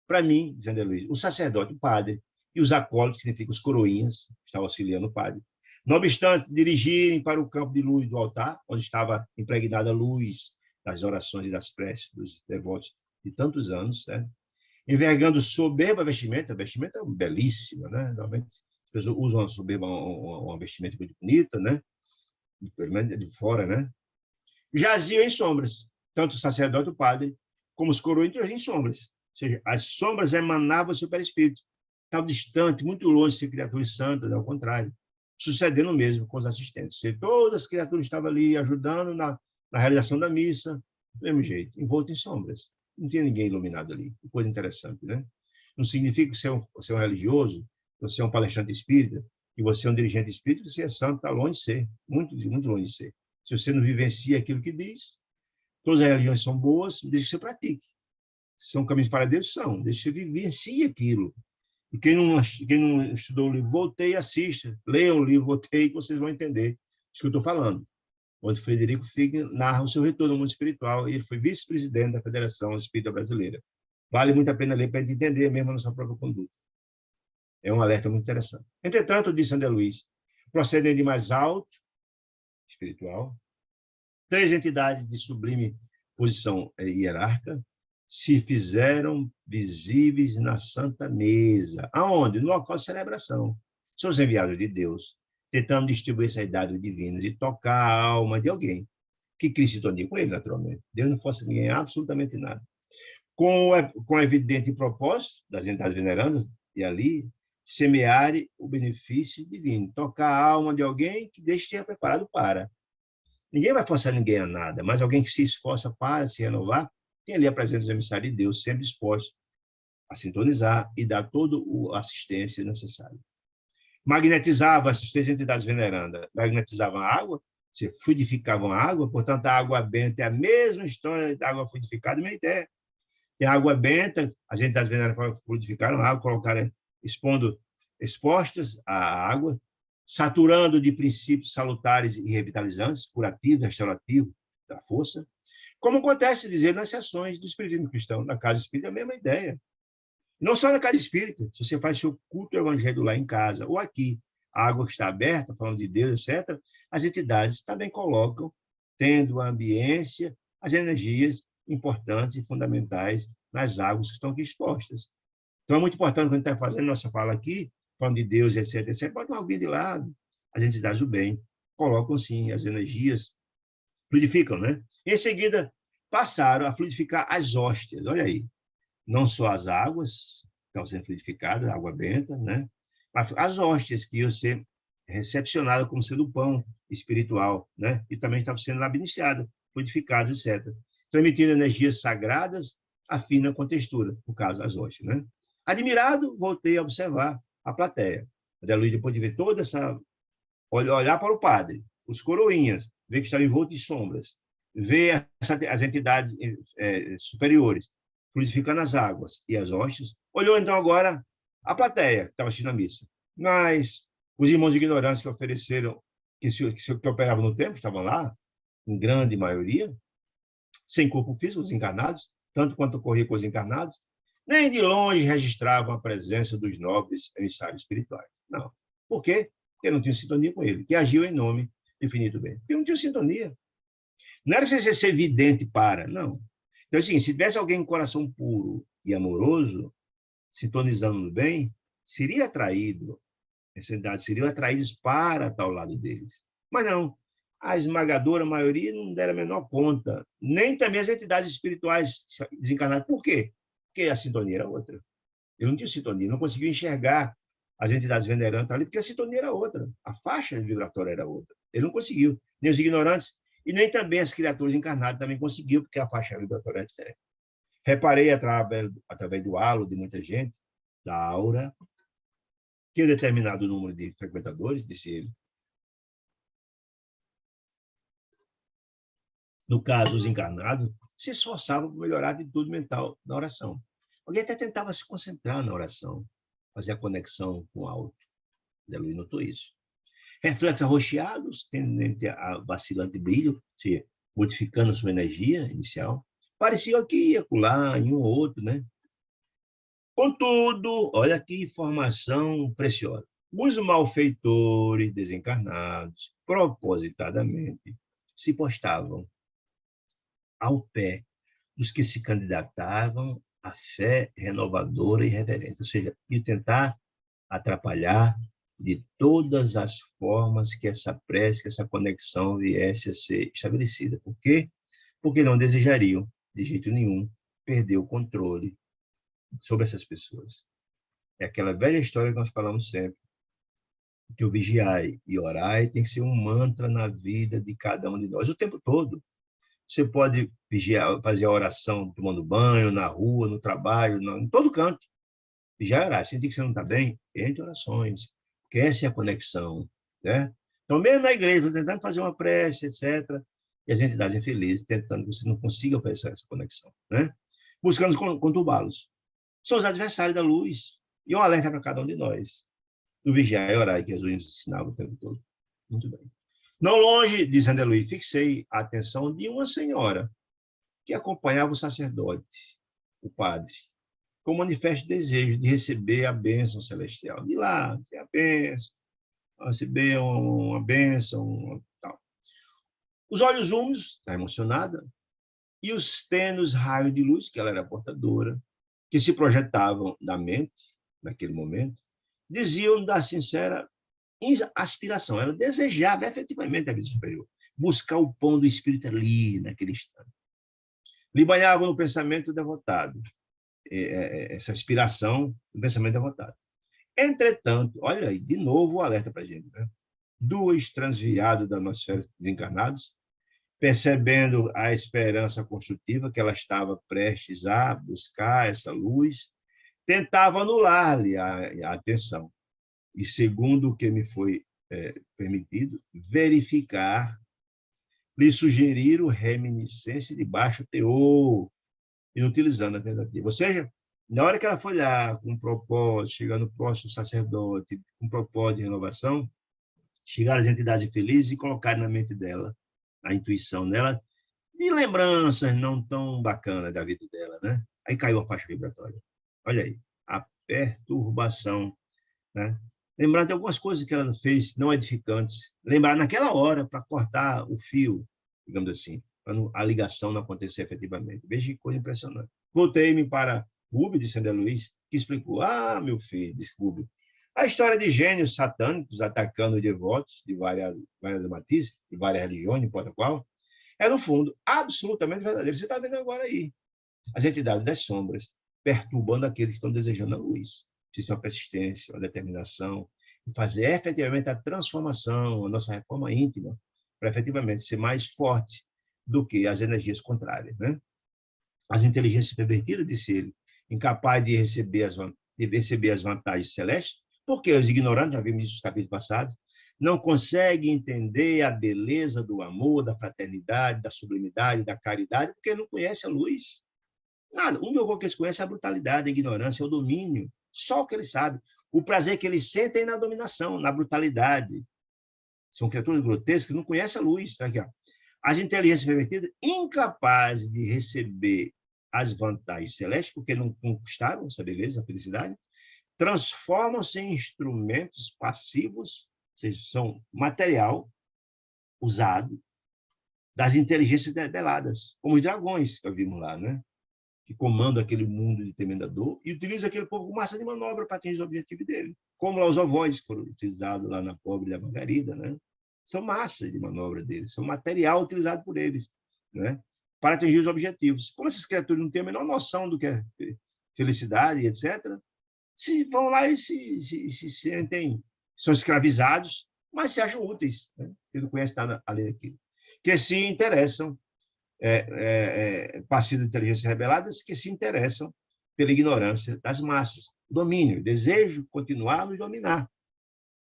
Para mim, de São Luís, o sacerdote, o padre, e os acólitos, que significam os coroinhas, que estavam auxiliando o padre. Não obstante dirigirem para o campo de luz do altar, onde estava impregnada a luz das orações e das preces dos devotos de tantos anos, né? Envergando soberba vestimenta, a vestimenta é belíssima, né? Normalmente as pessoas usam uma soberba, uma vestimenta muito bonita, né? Pelo menos de fora, né? Jaziam em sombras, tanto o sacerdote, o padre, como os coroinhas em sombras. Ou seja, as sombras emanavam do seu perispírito. Estavam distante, muito longe de ser criaturas santas, ao contrário. Sucedendo o mesmo com os assistentes. Todas as criaturas estavam ali ajudando na realização da missa, do mesmo jeito, envolto em sombras. Não tinha ninguém iluminado ali. Que coisa interessante, né? Não significa que você é um religioso, você é um palestrante espírita, que você é um dirigente espírita, você é santo, está longe de ser, muito, muito longe de ser. Se você não vivencia aquilo que diz, todas as religiões são boas, desde que você pratique. São caminhos para Deus? São, desde que você vivencie aquilo. E quem não estudou o livro, voltei e assista. Leiam o livro, voltei, que vocês vão entender isso que eu estou falando. Onde Frederico Figner narra o seu retorno ao mundo espiritual, e ele foi vice-presidente da Federação Espírita Brasileira. Vale muito a pena ler para a gente entender mesmo a nossa própria conduta. É um alerta muito interessante. Entretanto, disse André Luiz, procedem de mais alto, espiritual, 3 entidades de sublime posição hierárquica se fizeram visíveis na Santa Mesa. Aonde? No local de celebração. São os enviados de Deus, tentando distribuir essas idades divinas e tocar a alma de alguém que crie sintonia com ele, naturalmente. Deus não força ninguém absolutamente nada. Com o evidente propósito das entidades venerandas, e ali, semear o benefício divino, tocar a alma de alguém que Deus tenha preparado para. Ninguém vai forçar ninguém a nada, mas alguém que se esforça para se renovar, tem ali a presença dos emissários de Deus, sempre disposto a sintonizar e dar toda a assistência necessária. Magnetizava essas 3 entidades venerandas, magnetizavam a água, fluidificavam a água, portanto, a água benta é a mesma história da água fluidificada, a mesma ideia. Tem a água benta, as entidades venerandas fluidificaram a água, colocaram, expostas à água, saturando de princípios salutares e revitalizantes, curativos, restaurativos da força, como acontece, dizer, nas sessões do espiritismo cristão. Na casa espírita é a mesma ideia. Não só na casa espírita, se você faz seu culto evangélico lá em casa, ou aqui, a água que está aberta, falando de Deus, etc., as entidades também colocam, tendo a ambiência, as energias importantes e fundamentais nas águas que estão aqui expostas. Então, é muito importante, quando a gente está fazendo nossa fala aqui, falando de Deus, etc., etc., pode uma aguinha de lado. As entidades do bem colocam, sim, as energias, fluidificam, né? Em seguida, passaram a fluidificar as hóstias, olha aí. Não só as águas, que estão sendo fluidificadas, água benta, né? Mas as hóstias que iam ser recepcionadas como sendo o pão espiritual, né? E também estavam sendo lá iniciadas, fluidificadas, etc. Transmitindo energias sagradas, afina com textura, no caso, as hóstias, né? Admirado, voltei a observar a plateia. André Luiz, depois de ver toda essa... olhar para o padre, os coroinhas, ver que estavam envoltos em sombras, ver as entidades superiores, fluidificando as águas e as hóstias, olhou então agora a plateia que estava assistindo a missa. Mas os irmãos de ignorância que ofereceram, que operavam no templo, estavam lá, em grande maioria, sem corpo físico, os encarnados, tanto quanto ocorria com os encarnados, nem de longe registravam a presença dos nobres emissários espirituais. Não. Por quê? Porque não tinham sintonia com ele, que agiu em nome do infinito bem. Porque não tinha sintonia. Não era preciso ser vidente para, não. Então, assim, se tivesse alguém com coração puro e amoroso, sintonizando no bem, seria atraído, essa entidade seriam atraídos para estar ao lado deles. Mas não, a esmagadora maioria não deram a menor conta, nem também as entidades espirituais desencarnadas. Por quê? Porque a sintonia era outra. Eu não tinha sintonia, não conseguia enxergar as entidades venerantes ali, porque a sintonia era outra, a faixa vibratória era outra. Ele não conseguiu, nem os ignorantes, e nem também as criaturas encarnadas também conseguiu, porque a faixa vibratória é diferente. Reparei através do halo de muita gente, da aura, que um determinado número de frequentadores, disse ele, no caso, os encarnados, se esforçavam por melhorar a atitude mental na oração. Alguém até tentava se concentrar na oração, fazer a conexão com o alto. Zé Luiz notou isso. Reflexos arroxeados, tendente a vacilante brilho, se modificando sua energia inicial, parecia que ia acolá em um ou outro, né? Contudo, olha que informação preciosa. Os malfeitores desencarnados, propositadamente, se postavam ao pé dos que se candidatavam à fé renovadora e reverente, ou seja, de tentar atrapalhar de todas as formas que essa prece, que essa conexão viesse a ser estabelecida. Por quê? Porque não desejariam, de jeito nenhum, perder o controle sobre essas pessoas. É aquela velha história que nós falamos sempre, que o vigiai e orai tem que ser um mantra na vida de cada um de nós, o tempo todo. Você pode vigiar, fazer a oração tomando banho, na rua, no trabalho, em todo canto. Vigiar e orar. Sentir que você não está bem, entre orações. Porque essa é a conexão. Né? Então, mesmo na igreja, tentando fazer uma prece, etc., e as entidades infelizes tentando que você não consiga fazer essa conexão. Né? Buscando conturbá-los. São os adversários da luz. E um alerta para cada um de nós. Do vigiar e orar, que Jesus nos ensinava o tempo todo. Muito bem. Não longe, diz André Luiz, fixei a atenção de uma senhora que acompanhava o sacerdote, o padre, com manifesto desejo de receber a bênção celestial. De lá, a bênção, receber uma bênção, tal. Os olhos úmidos, está emocionada, e os tênues raios de luz, que ela era portadora, que se projetavam na mente, naquele momento, diziam da sincera aspiração, ela desejava efetivamente a vida superior, buscar o pão do espírito ali, naquele instante. Lhe banhava no pensamento devotado, essa aspiração do pensamento devotado. Entretanto, olha aí, de novo o alerta para a gente, né? Dois transviados da nosfera desencarnados, percebendo a esperança construtiva que ela estava prestes a buscar, essa luz, tentava anular-lhe a atenção. E, segundo o que me foi permitido, verificar, lhe sugeriram reminiscência de baixo teor, inutilizando a tentativa. Ou seja, na hora que ela foi lá com um propósito, chegando próximo do sacerdote, com um propósito de renovação, chegaram as entidades infelizes e colocaram na mente dela, a intuição dela, de lembranças não tão bacanas da vida dela, né? Aí caiu a faixa vibratória. Olha aí, a perturbação, né? Lembrar de algumas coisas que ela fez não edificantes. Lembrar naquela hora para cortar o fio, digamos assim, para a ligação não acontecer efetivamente. Veja que coisa impressionante. Voltei-me para Rubem de Sandra Luiz, que explicou: ah, meu filho, desculpe, a história de gênios satânicos atacando devotos de várias matizes, de várias religiões, não importa qual, é, no fundo, absolutamente verdadeiro. Você está vendo agora aí. As entidades das sombras perturbando aqueles que estão desejando a luz. Existe uma persistência, uma determinação, em fazer efetivamente a transformação, a nossa reforma íntima, para efetivamente ser mais forte do que as energias contrárias. Né? As inteligências pervertidas, disse ele, incapazes de receber as vantagens celestes, porque os ignorantes, já vimos isso no capítulo passado, não conseguem entender a beleza do amor, da fraternidade, da sublimidade, da caridade, porque não conhecem a luz. Nada. O único que eles conhecem é a brutalidade, a ignorância, o domínio. Só o que eles sabem. O prazer que eles sentem na dominação, na brutalidade. São criaturas grotescas que não conhecem a luz. Tá aqui, ó. As inteligências pervertidas, incapazes de receber as vantagens celestes, porque não conquistaram essa beleza, a felicidade, transformam-se em instrumentos passivos, ou seja, são material usado das inteligências rebeladas, como os dragões que vimos lá, né? Que comandam aquele mundo de tremenda dor e utilizam aquele povo como massa de manobra para atingir o objetivo dele. Como lá os ovóis que foram utilizados lá na pobre da Margarida, né? São massas de manobra deles, são material utilizado por eles, né? Para atingir os objetivos. Como essas criaturas não têm a menor noção do que é felicidade, etc., se vão lá e se sentem, são escravizados, mas se acham úteis, né? Porque não conhecem nada além daquilo. Que se interessam, partidos de inteligências rebeladas, que se interessam pela ignorância das massas, domínio, desejo de continuar a nos dominar.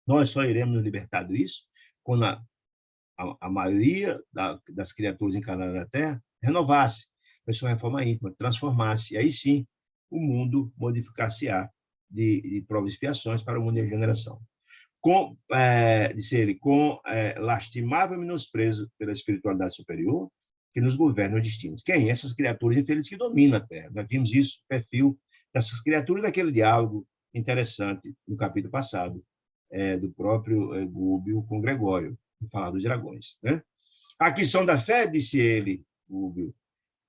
Nós só iremos nos libertar disso quando a maioria das criaturas encarnadas na Terra renovasse, fizesse uma reforma íntima, transformasse, e aí sim o mundo modificar-se-á de provas e expiações para o mundo de regeneração. Disse ele, com lastimável menosprezo pela espiritualidade superior que nos governa os destinos. Quem? Essas criaturas infelizes que dominam a Terra. Nós vimos isso, o perfil dessas criaturas naquele diálogo interessante no capítulo passado, do próprio Gúbio com Gregório, falar dos dragões, né? A questão da fé, disse ele, Gúbio,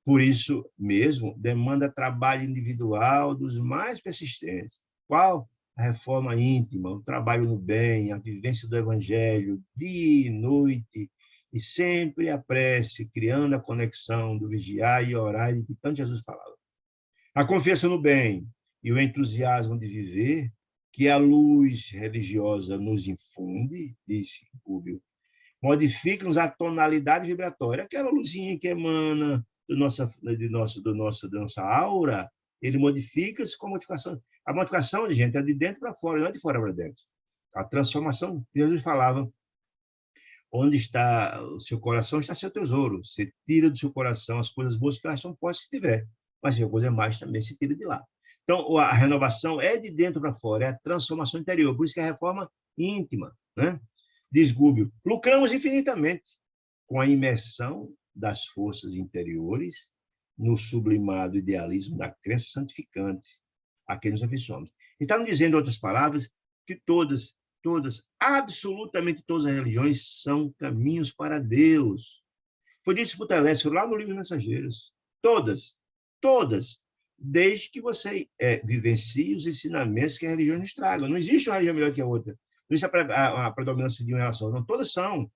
por isso mesmo, demanda trabalho individual dos mais persistentes. Qual? A reforma íntima, o trabalho no bem, a vivência do evangelho, dia e noite, e sempre a prece, criando a conexão do vigiar e orar, de que tanto Jesus falava. A confiança no bem e o entusiasmo de viver, que a luz religiosa nos infunde, disse Gúbio, modificam-nos a tonalidade vibratória, aquela luzinha que emana da nossa aura, ele modifica-se com a modificação. A modificação, gente, é de dentro para fora, não é de fora para dentro. A transformação, Jesus falava, onde está o seu coração, está seu tesouro. Você tira do seu coração as coisas boas que elas são postas se tiver, mas se a coisa mais também se tira de lá. Então, a renovação é de dentro para fora, é a transformação interior, por isso que é a reforma íntima, né? Diz Gúbio, lucramos infinitamente com a imersão das forças interiores no sublimado idealismo da crença santificante a quem nos afeiçoamos. E está dizendo, em outras palavras, que todas, absolutamente todas as religiões são caminhos para Deus. Foi dito por Telésforo lá no livro Mensageiros. Todas, desde que você vivencie os ensinamentos que a religião nos traga. Não existe uma religião melhor que a outra. Não existe a predominância de uma relação. Não, todas são.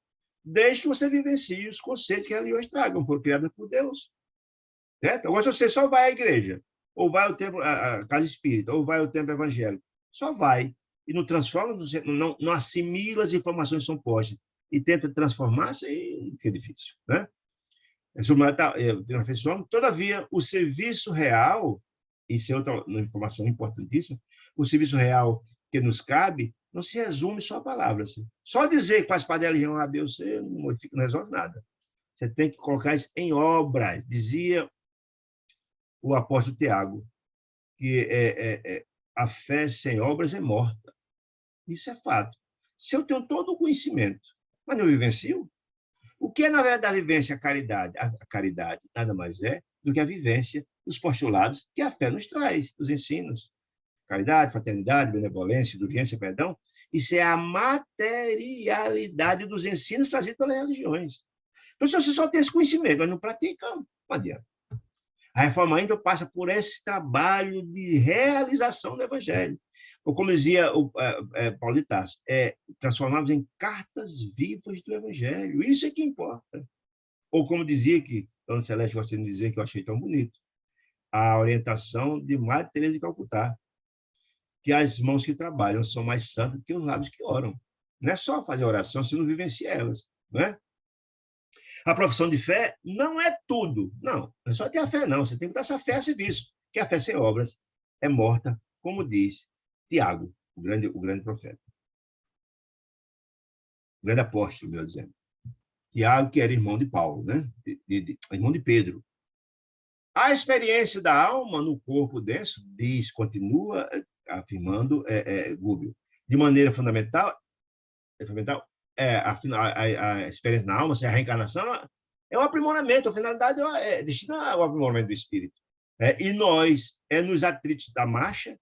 Desde que você vivencie os conceitos que a religião traga, foram criadas por Deus. Certo? Agora, se você só vai à igreja, ou vai ao templo, à casa espírita, ou vai ao templo evangélico, só vai e não transforma, não assimila as informações que são postas e tenta transformar-se, aí fica difícil, né? Todavia, o serviço real, isso é outra informação importantíssima, o serviço real que nos cabe não se resume só a palavras. Só dizer que faz parte da religião A, B ou C não resolve nada. Você tem que colocar isso em obras. Dizia o apóstolo Tiago, que a fé sem obras é morta. Isso é fato. Se eu tenho todo o conhecimento, mas não vivencio, o que é, na verdade, a vivência? A caridade. A caridade nada mais é do que a vivência dos postulados que a fé nos traz, dos ensinos. Caridade, fraternidade, benevolência, indulgência, perdão. Isso é a materialidade dos ensinos trazidos pelas religiões. Então, se você só tem esse conhecimento, mas não pratica, não adianta. A reforma ainda passa por esse trabalho de realização do evangelho. Ou como dizia Paulo de Tarso, transformarmos em cartas vivas do evangelho. Isso é que importa. Ou como dizia que Dona Celeste gosta de dizer, que eu achei tão bonito, a orientação de Madre Teresa de Calcutá, que as mãos que trabalham são mais santas que os lábios que oram. Não é só fazer oração se não vivencia elas, não é? A profissão de fé não é tudo. Não é só ter a fé, não. Você tem que dar essa fé a serviço. Que a fé sem obras é morta, como diz Tiago, o grande profeta. O grande apóstolo, melhor dizendo. Tiago, que era irmão de Paulo, né? Irmão de Pedro. A experiência da alma no corpo denso, continua afirmando Gúbio, de maneira fundamental, a experiência na alma, a reencarnação, é um aprimoramento, a finalidade é destinada ao aprimoramento do espírito. E nós, nos atritos da marcha,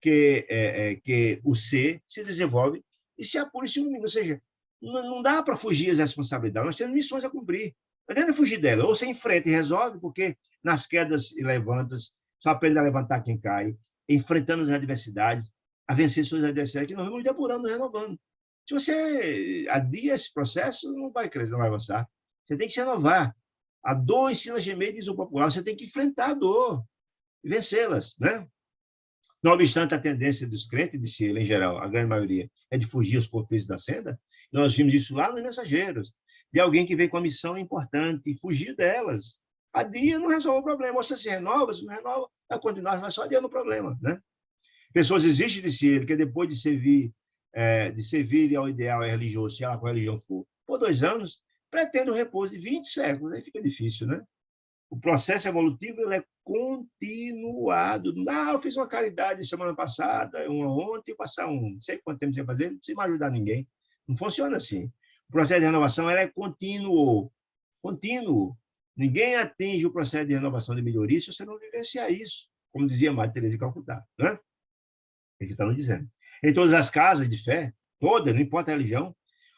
que o ser se desenvolve e se apura e se ilumina. Ou seja, não dá para fugir das responsabilidades, nós temos missões a cumprir. Não adianta fugir dela. Ou você enfrenta e resolve, porque nas quedas e levantas, só aprende a levantar quem cai, enfrentando as adversidades, a vencer suas adversidades, que nós vamos depurando, renovando. Se você adia esse processo, não vai crescer, não vai avançar. Você tem que se renovar. A dor ensina a gemer, diz o popular. Você tem que enfrentar a dor e vencê-las, né? Não obstante a tendência dos crentes, disse ele, em geral, a grande maioria, é de fugir aos conflitos da senda. Nós vimos isso lá nos Mensageiros, de alguém que veio com uma missão importante e fugir delas. A dia não resolve o problema. Ou você se renova, se não renova, vai continuar, vai só adiando o problema, né? Pessoas existem, disse ele, que depois de servir ao ideal religioso, se ela com a religião for, por 2 anos, pretende o repouso de 20 séculos. Aí fica difícil, né? O processo evolutivo ele é continuado. Ah, eu fiz uma caridade semana passada, uma ontem, passar não sei quanto tempo você vai fazer, não precisa mais ajudar ninguém. Não funciona assim. O processo de renovação ele é contínuo. Contínuo. Ninguém atinge o processo de renovação de melhoria se você não vivenciar isso, como dizia Madre Teresa de Calcutá, né? É que está nos dizendo. Em todas as casas de fé, todas, não importa a religião,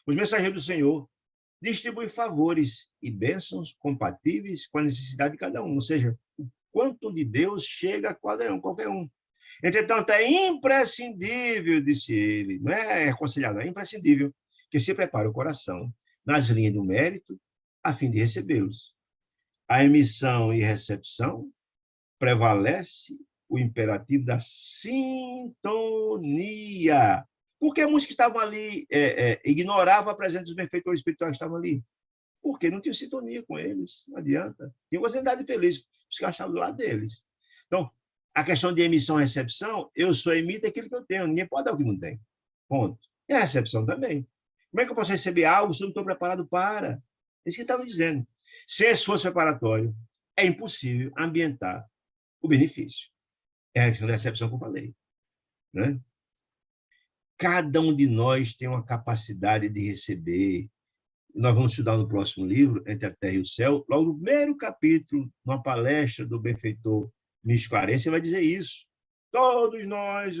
os mensageiros do Senhor distribui favores e bênçãos compatíveis com a necessidade de cada um, ou seja, o quanto de Deus chega a qualquer um. Entretanto, é imprescindível, disse ele, não é aconselhado, é imprescindível que se prepare o coração nas linhas do mérito a fim de recebê-los. A emissão e recepção prevalece o imperativo da sintonia. Porque muitos que estavam ali ignoravam a presença dos benfeitores espirituais que estavam ali. Porque não tinham sintonia com eles, não adianta. Tinha uma ansiedade feliz, os que achavam do lado deles. Então, a questão de emissão e recepção, eu só emito aquilo que eu tenho, ninguém pode dar o que não tem. Ponto. E a recepção também. Como é que eu posso receber algo se eu não estou preparado para? É isso que está nos dizendo. Sem esforço preparatório, é impossível ambientar o benefício. É a recepção que eu falei, né? Cada um de nós tem uma capacidade de receber. Nós vamos estudar no próximo livro, Entre a Terra e o Céu, logo no primeiro capítulo, numa palestra do benfeitor Místico Clarencio, vai dizer isso. Todos nós,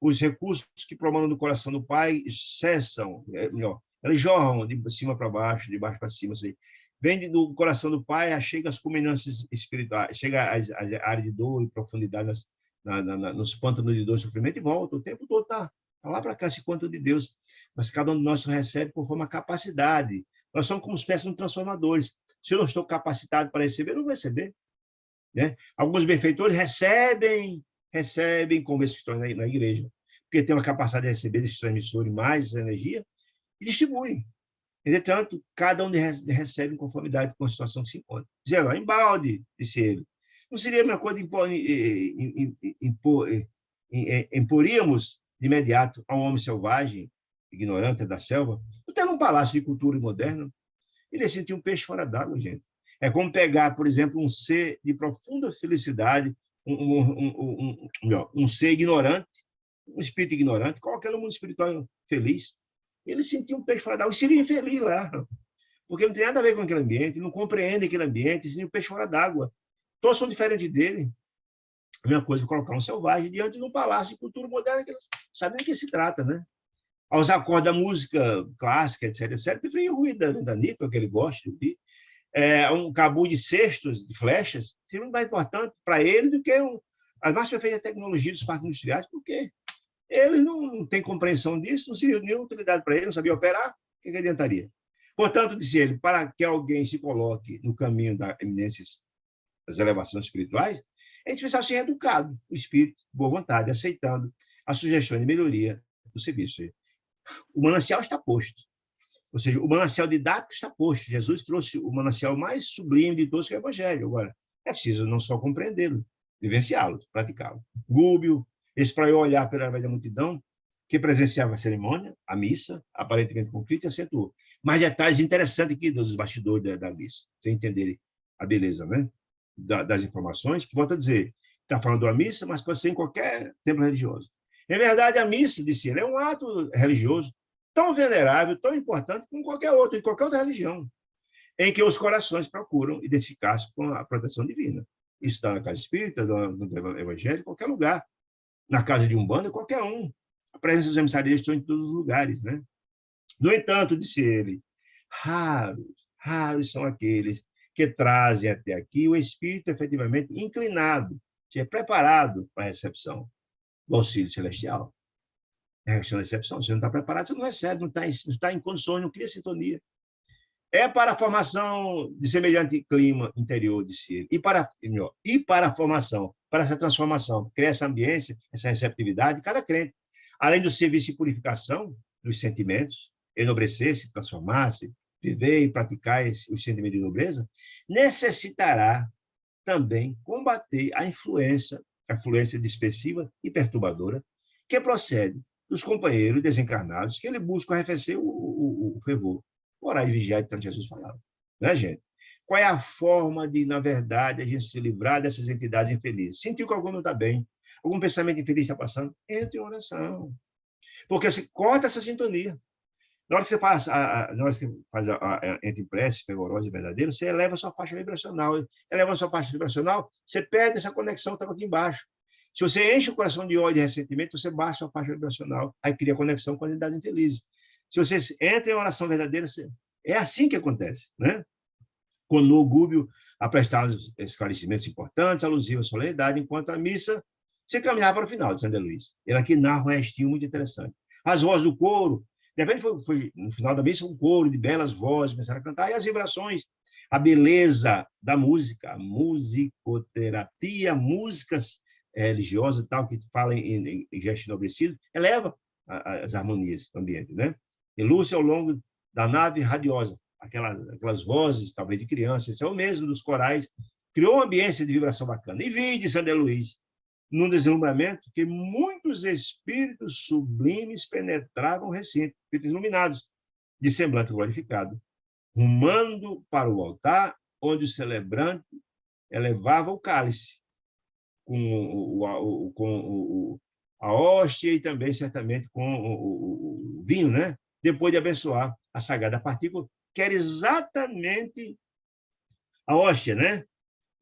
os recursos que promanam do coração do Pai cessam, melhor, eles jorram de cima para baixo, de baixo para cima, assim. Vem do coração do Pai, chega às culminâncias espirituais, chega às áreas de dor e profundidade, nos pântanos de dor e sofrimento, e volta. O tempo todo está lá para cá, esse quanto de Deus. Mas cada um de nós recebe conforme a capacidade. Nós somos como espécies de transformadores. Se eu não estou capacitado para receber, eu não vou receber. Né? Alguns benfeitores recebem como esses que estão na igreja, porque tem uma capacidade de receber desses transmissores mais energia e distribuem. Entretanto, cada um recebe em conformidade com a situação que se encontra. Dizendo, embalde, disse ele. Não seria a mesma coisa imporíamos de imediato a um homem selvagem, ignorante da selva, até num palácio de cultura moderna, ele ia sentir um peixe fora d'água, gente. É como pegar, por exemplo, um ser de profunda felicidade, um ser ignorante, um espírito ignorante, qualquer mundo espiritual feliz, ele sentia um peixe fora d'água e seria infeliz lá, porque não tem nada a ver com aquele ambiente, não compreende aquele ambiente, seria um peixe fora d'água. Todos são diferentes dele. A mesma coisa colocar um selvagem diante de um palácio de cultura moderna, que eles sabem do que se trata, né? Aos acordes da música clássica, etc., preferia o ruído da níquel, que ele gosta de ouvir. Um cabum de cestos, de flechas, seria muito mais importante para ele do que a mais perfeita tecnologia dos parques industriais, porque ele não tem compreensão disso, não seria nenhuma utilidade para ele, não sabia operar, o que adiantaria? Portanto, disse ele, para que alguém se coloque no caminho das eminências, das elevações espirituais, é indispensável ser educado, o espírito, boa vontade, aceitando as sugestões de melhoria do serviço. O manancial está posto. Ou seja, o manancial didático está posto. Jesus trouxe o manancial mais sublime de todos, que é o Evangelho. Agora, é preciso não só compreendê-lo, vivenciá-lo, praticá-lo. Gúbio, espraiou olhar pela da multidão, que presenciava a cerimônia, a missa, aparentemente conflito, e acentuou. Mais detalhes interessantes aqui dos bastidores da missa, para entenderem a beleza, né? Das informações, que, volto a dizer, está falando da missa, mas pode ser em qualquer templo religioso. Em verdade, a missa, disse ele, é um ato religioso tão venerável, tão importante como qualquer outro, em qualquer outra religião, em que os corações procuram identificar-se com a proteção divina. Isso está na casa espírita, no evangelho, em qualquer lugar. Na casa de Umbanda, qualquer um. A presença dos emissarios estão em todos os lugares, né? No entanto, disse ele, Raros são aqueles que trazem até aqui o espírito efetivamente inclinado, preparado para a recepção do auxílio celestial. É a questão da recepção. Se você não está preparado, você não recebe, não está em condições, não cria sintonia. É para a formação de semelhante clima interior de si, e para a formação, para essa transformação, criar essa ambiência, essa receptividade, cada crente, além do serviço de purificação dos sentimentos, enobrecer-se, transformar-se, viver e praticar os sentimentos de nobreza, necessitará também combater a influência dispersiva e perturbadora que procede dos companheiros desencarnados que ele busca arrefecer o fervor. Orar e vigiar, tanto Jesus falava. Né, gente? Qual é a forma de, na verdade, a gente se livrar dessas entidades infelizes? Sentiu que algum não está bem, algum pensamento infeliz está passando? Entre em oração. Porque você corta essa sintonia. Na hora que você faz, entre prece fervorosa e verdadeira, você eleva a sua faixa vibracional. Eleva a sua faixa vibracional, você perde essa conexão que estava aqui embaixo. Se você enche o coração de ódio e ressentimento, você baixa a sua faixa vibracional, aí cria conexão com as entidades infelizes. Se você entra em oração verdadeira, é assim que acontece, né? Com Lugúbio a prestar esclarecimentos importantes, alusivos à solenidade, enquanto a missa se caminhava para o final de São Luís. Ele aqui narra um restinho muito interessante. As vozes do coro, de repente foi no final da missa um coro de belas vozes, começaram a cantar, e as vibrações, a beleza da música, a musicoterapia, músicas religiosas e tal, que falam em gesto enobrecido, eleva as harmonias do ambiente, né? E Lúcia, ao longo da nave radiosa, aquelas vozes, talvez de criança, esse é o mesmo dos corais, criou uma ambiência de vibração bacana. E vi de São Luís, num deslumbramento, que muitos espíritos sublimes penetravam o recinto, espíritos iluminados, de semblante glorificado, rumando para o altar, onde o celebrante elevava o cálice, com a hóstia e também, certamente, com o vinho, né? Depois de abençoar a sagrada partícula, que era exatamente a hóstia, né?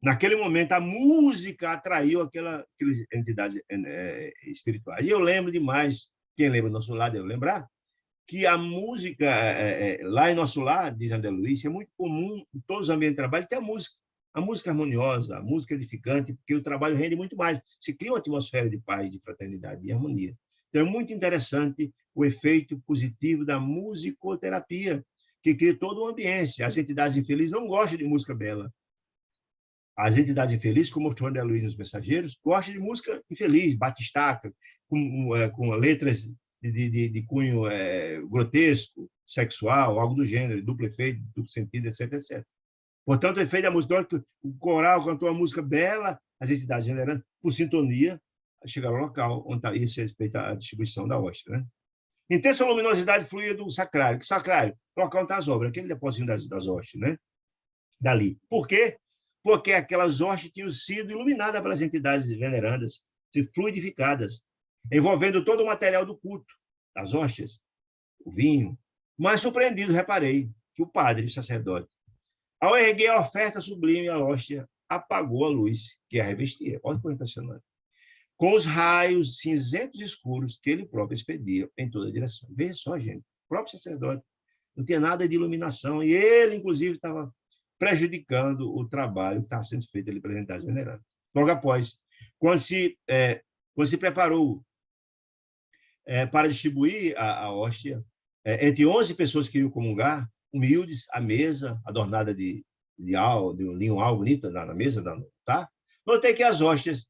Naquele momento, a música atraiu aquelas entidades espirituais. E eu lembro demais, quem lembra do nosso lar, deve lembrar, que a música, lá em nosso lar, diz André Luiz, é muito comum, em todos os ambientes de trabalho, ter a música harmoniosa, a música edificante, porque o trabalho rende muito mais. Se cria uma atmosfera de paz, de fraternidade e harmonia. Então, é muito interessante o efeito positivo da musicoterapia, que cria toda uma ambiência. As entidades infelizes não gostam de música bela. As entidades infelizes, como mostrou André Luiz nos Mensageiros, gostam de música infeliz, batistaca, com letras de cunho grotesco, sexual, algo do gênero, duplo efeito, duplo sentido, etc, etc. Portanto, o efeito da música, o coral cantou uma música bela, as entidades generando, por sintonia, chegaram ao local onde ia ser feita a distribuição da hóstia, né? Intensa luminosidade fluía do sacrário. Que sacrário? O local onde está as obras, aquele depósito das hóstias, né? Dali. Por quê? Porque aquelas hóstias tinham sido iluminadas pelas entidades venerandas, fluidificadas, envolvendo todo o material do culto, as hóstias, o vinho. Mas, surpreendido, reparei que o padre, o sacerdote, ao erguer a oferta sublime, a hóstia apagou a luz que a revestia. Olha que impressionante. Com os raios cinzentos escuros que ele próprio expedia em toda a direção. Veja só, gente, o próprio sacerdote não tinha nada de iluminação, e ele, inclusive, estava prejudicando o trabalho que estava sendo feito ali pela entidade veneranda. Logo após, quando se preparou para distribuir a hóstia, entre 11 pessoas que iriam comungar, humildes, à mesa, adornada de um linho alvo bonito na mesa, tá? Notei que as hóstias,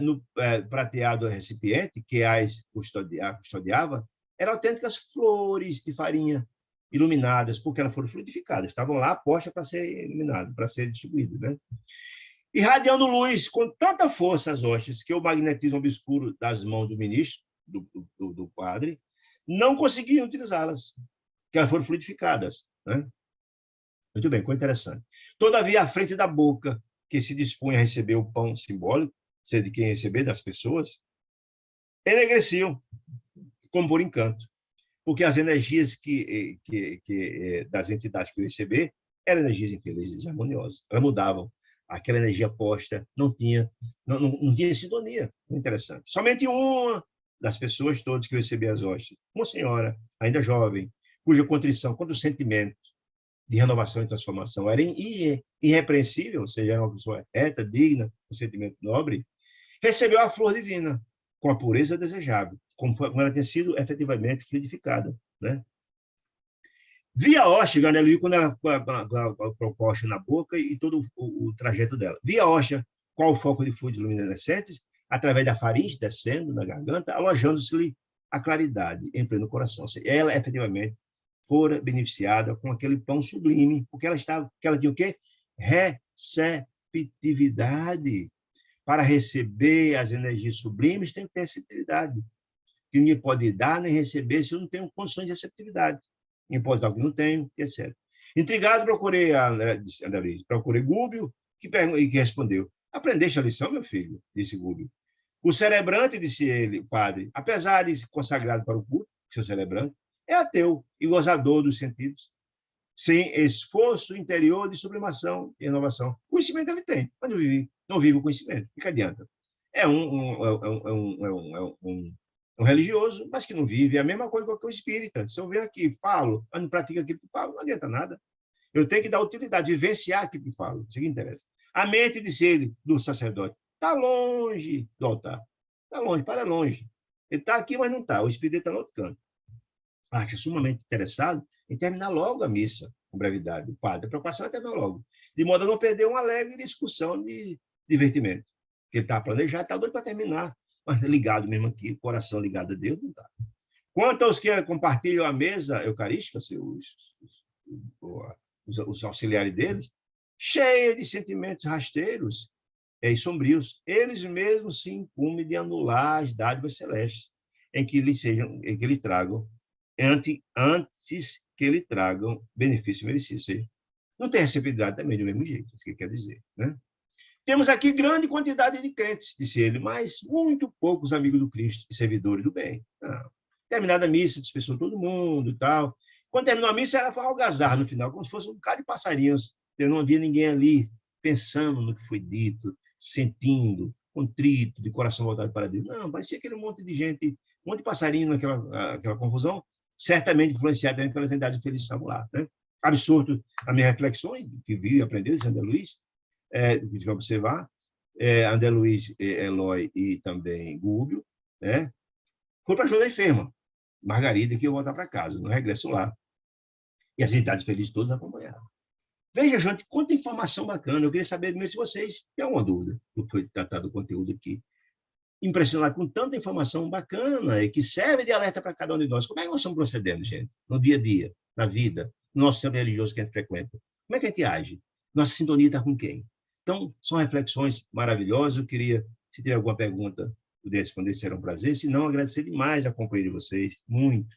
no prateado recipiente que as custodiava, eram autênticas flores de farinha iluminadas, porque elas foram fluidificadas, estavam lá postas para ser iluminadas, para ser distribuídas, né? Irradiando luz com tanta força as hóstias que o magnetismo obscuro das mãos do ministro, do padre, não conseguiam utilizá-las, que elas foram fluidificadas, né? Muito bem, ficou interessante. Todavia, à frente da boca, que se dispunha a receber o pão simbólico, ser de quem receber, das pessoas, enegreciam, como por encanto, porque as energias das entidades que eu receber eram energias infelizes e harmoniosas. Elas mudavam. Aquela energia posta não tinha sintonia. Muito interessante. Somente uma das pessoas todas que eu recebi as hóstias, uma senhora, ainda jovem, cuja contrição, quanto sentimento, de renovação e transformação, era irrepreensível, ou seja, era uma pessoa reta, digna, com sentimento nobre, recebeu a flor divina, com a pureza desejável, como ela tinha sido efetivamente fluidificada, né? Via a hóstia, aleluia, quando ela com a hóstia na boca e todo o trajeto dela. Via a hóstia, qual o foco de fluidos luminescentes, através da faringe, descendo na garganta, alojando-se-lhe a claridade em pleno coração. Ou seja, ela, efetivamente, fora beneficiada com aquele pão sublime, porque ela tinha o quê? Receptividade. Para receber as energias sublimes, tem que ter receptividade. Que ninguém pode dar nem receber se eu não tenho condições de receptividade. Ninguém pode dar o que não tenho, etc. Intrigado, procurei Gúbio, que respondeu: aprendeste a lição, meu filho? Disse Gúbio. O celebrante, disse ele, padre, apesar de consagrado para o culto, seu celebrante, é ateu e gozador dos sentidos, sem esforço interior de sublimação e renovação. O conhecimento ele tem, mas não vive o conhecimento. O que adianta? É um religioso, mas que não vive. É a mesma coisa que o espírita. Se eu venho aqui, falo, mas não pratico aquilo que falo, não adianta nada. Eu tenho que dar utilidade, vivenciar aquilo que falo. Isso que interessa. A mente, disse ele, do sacerdote, está longe do altar. Está longe, para longe. Ele está aqui, mas não está. O espírito está no outro canto. Acha sumamente interessado em terminar logo a missa, com brevidade. O padre, a preocupação é terminar logo. De modo a não perder uma alegre discussão de divertimento. Porque ele está planejado, está doido para terminar. Mas ligado mesmo aqui, coração ligado a Deus, não está. Quanto aos que compartilham a mesa eucarística, os auxiliares deles, cheia de sentimentos rasteiros e sombrios, eles mesmos se incumbem de anular as dádivas celestes em que lhe tragam, antes que lhe tragam benefício merecido. Ou seja, não tem receptividade também do mesmo jeito, isso que quer dizer, né? Temos aqui grande quantidade de crentes, disse ele, mas muito poucos amigos do Cristo e servidores do bem. Terminada a missa, dispensou todo mundo e tal. Quando terminou a missa, era uma algazarra no final, como se fosse um bocado de passarinhos. Não havia ninguém ali pensando no que foi dito, sentindo, contrito, de coração voltado para Deus. Não, parecia aquele monte de gente, um monte de passarinho naquela confusão, certamente influenciado também pelas entidades felizes que estavam lá, né? Absurdo as minhas reflexões, que vi e aprendeu, disse André Luiz, que vai observar, André Luiz, Eloy e também Gúbio, né? Foi para ajudar a enferma, Margarida, que ia voltar para casa, no regresso lá. E as entidades felizes todas acompanharam. Veja, gente, quanta informação bacana. Eu queria saber mesmo se vocês têm alguma dúvida do que foi tratado o conteúdo aqui. Impressionado com tanta informação bacana e que serve de alerta para cada um de nós. Como é que nós estamos procedendo, gente? No dia a dia, na vida, no nosso centro religioso que a gente frequenta. Como é que a gente age? Nossa sintonia está com quem? Então, são reflexões maravilhosas. Eu queria, se tiver alguma pergunta, puder responder, será um prazer. Se não, agradecer demais a companhia de vocês, muito.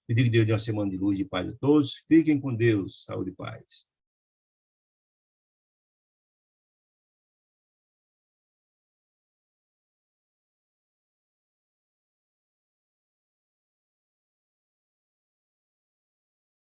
Pedir que Deus dê uma semana de luz e de paz a todos. Fiquem com Deus. Saúde e paz.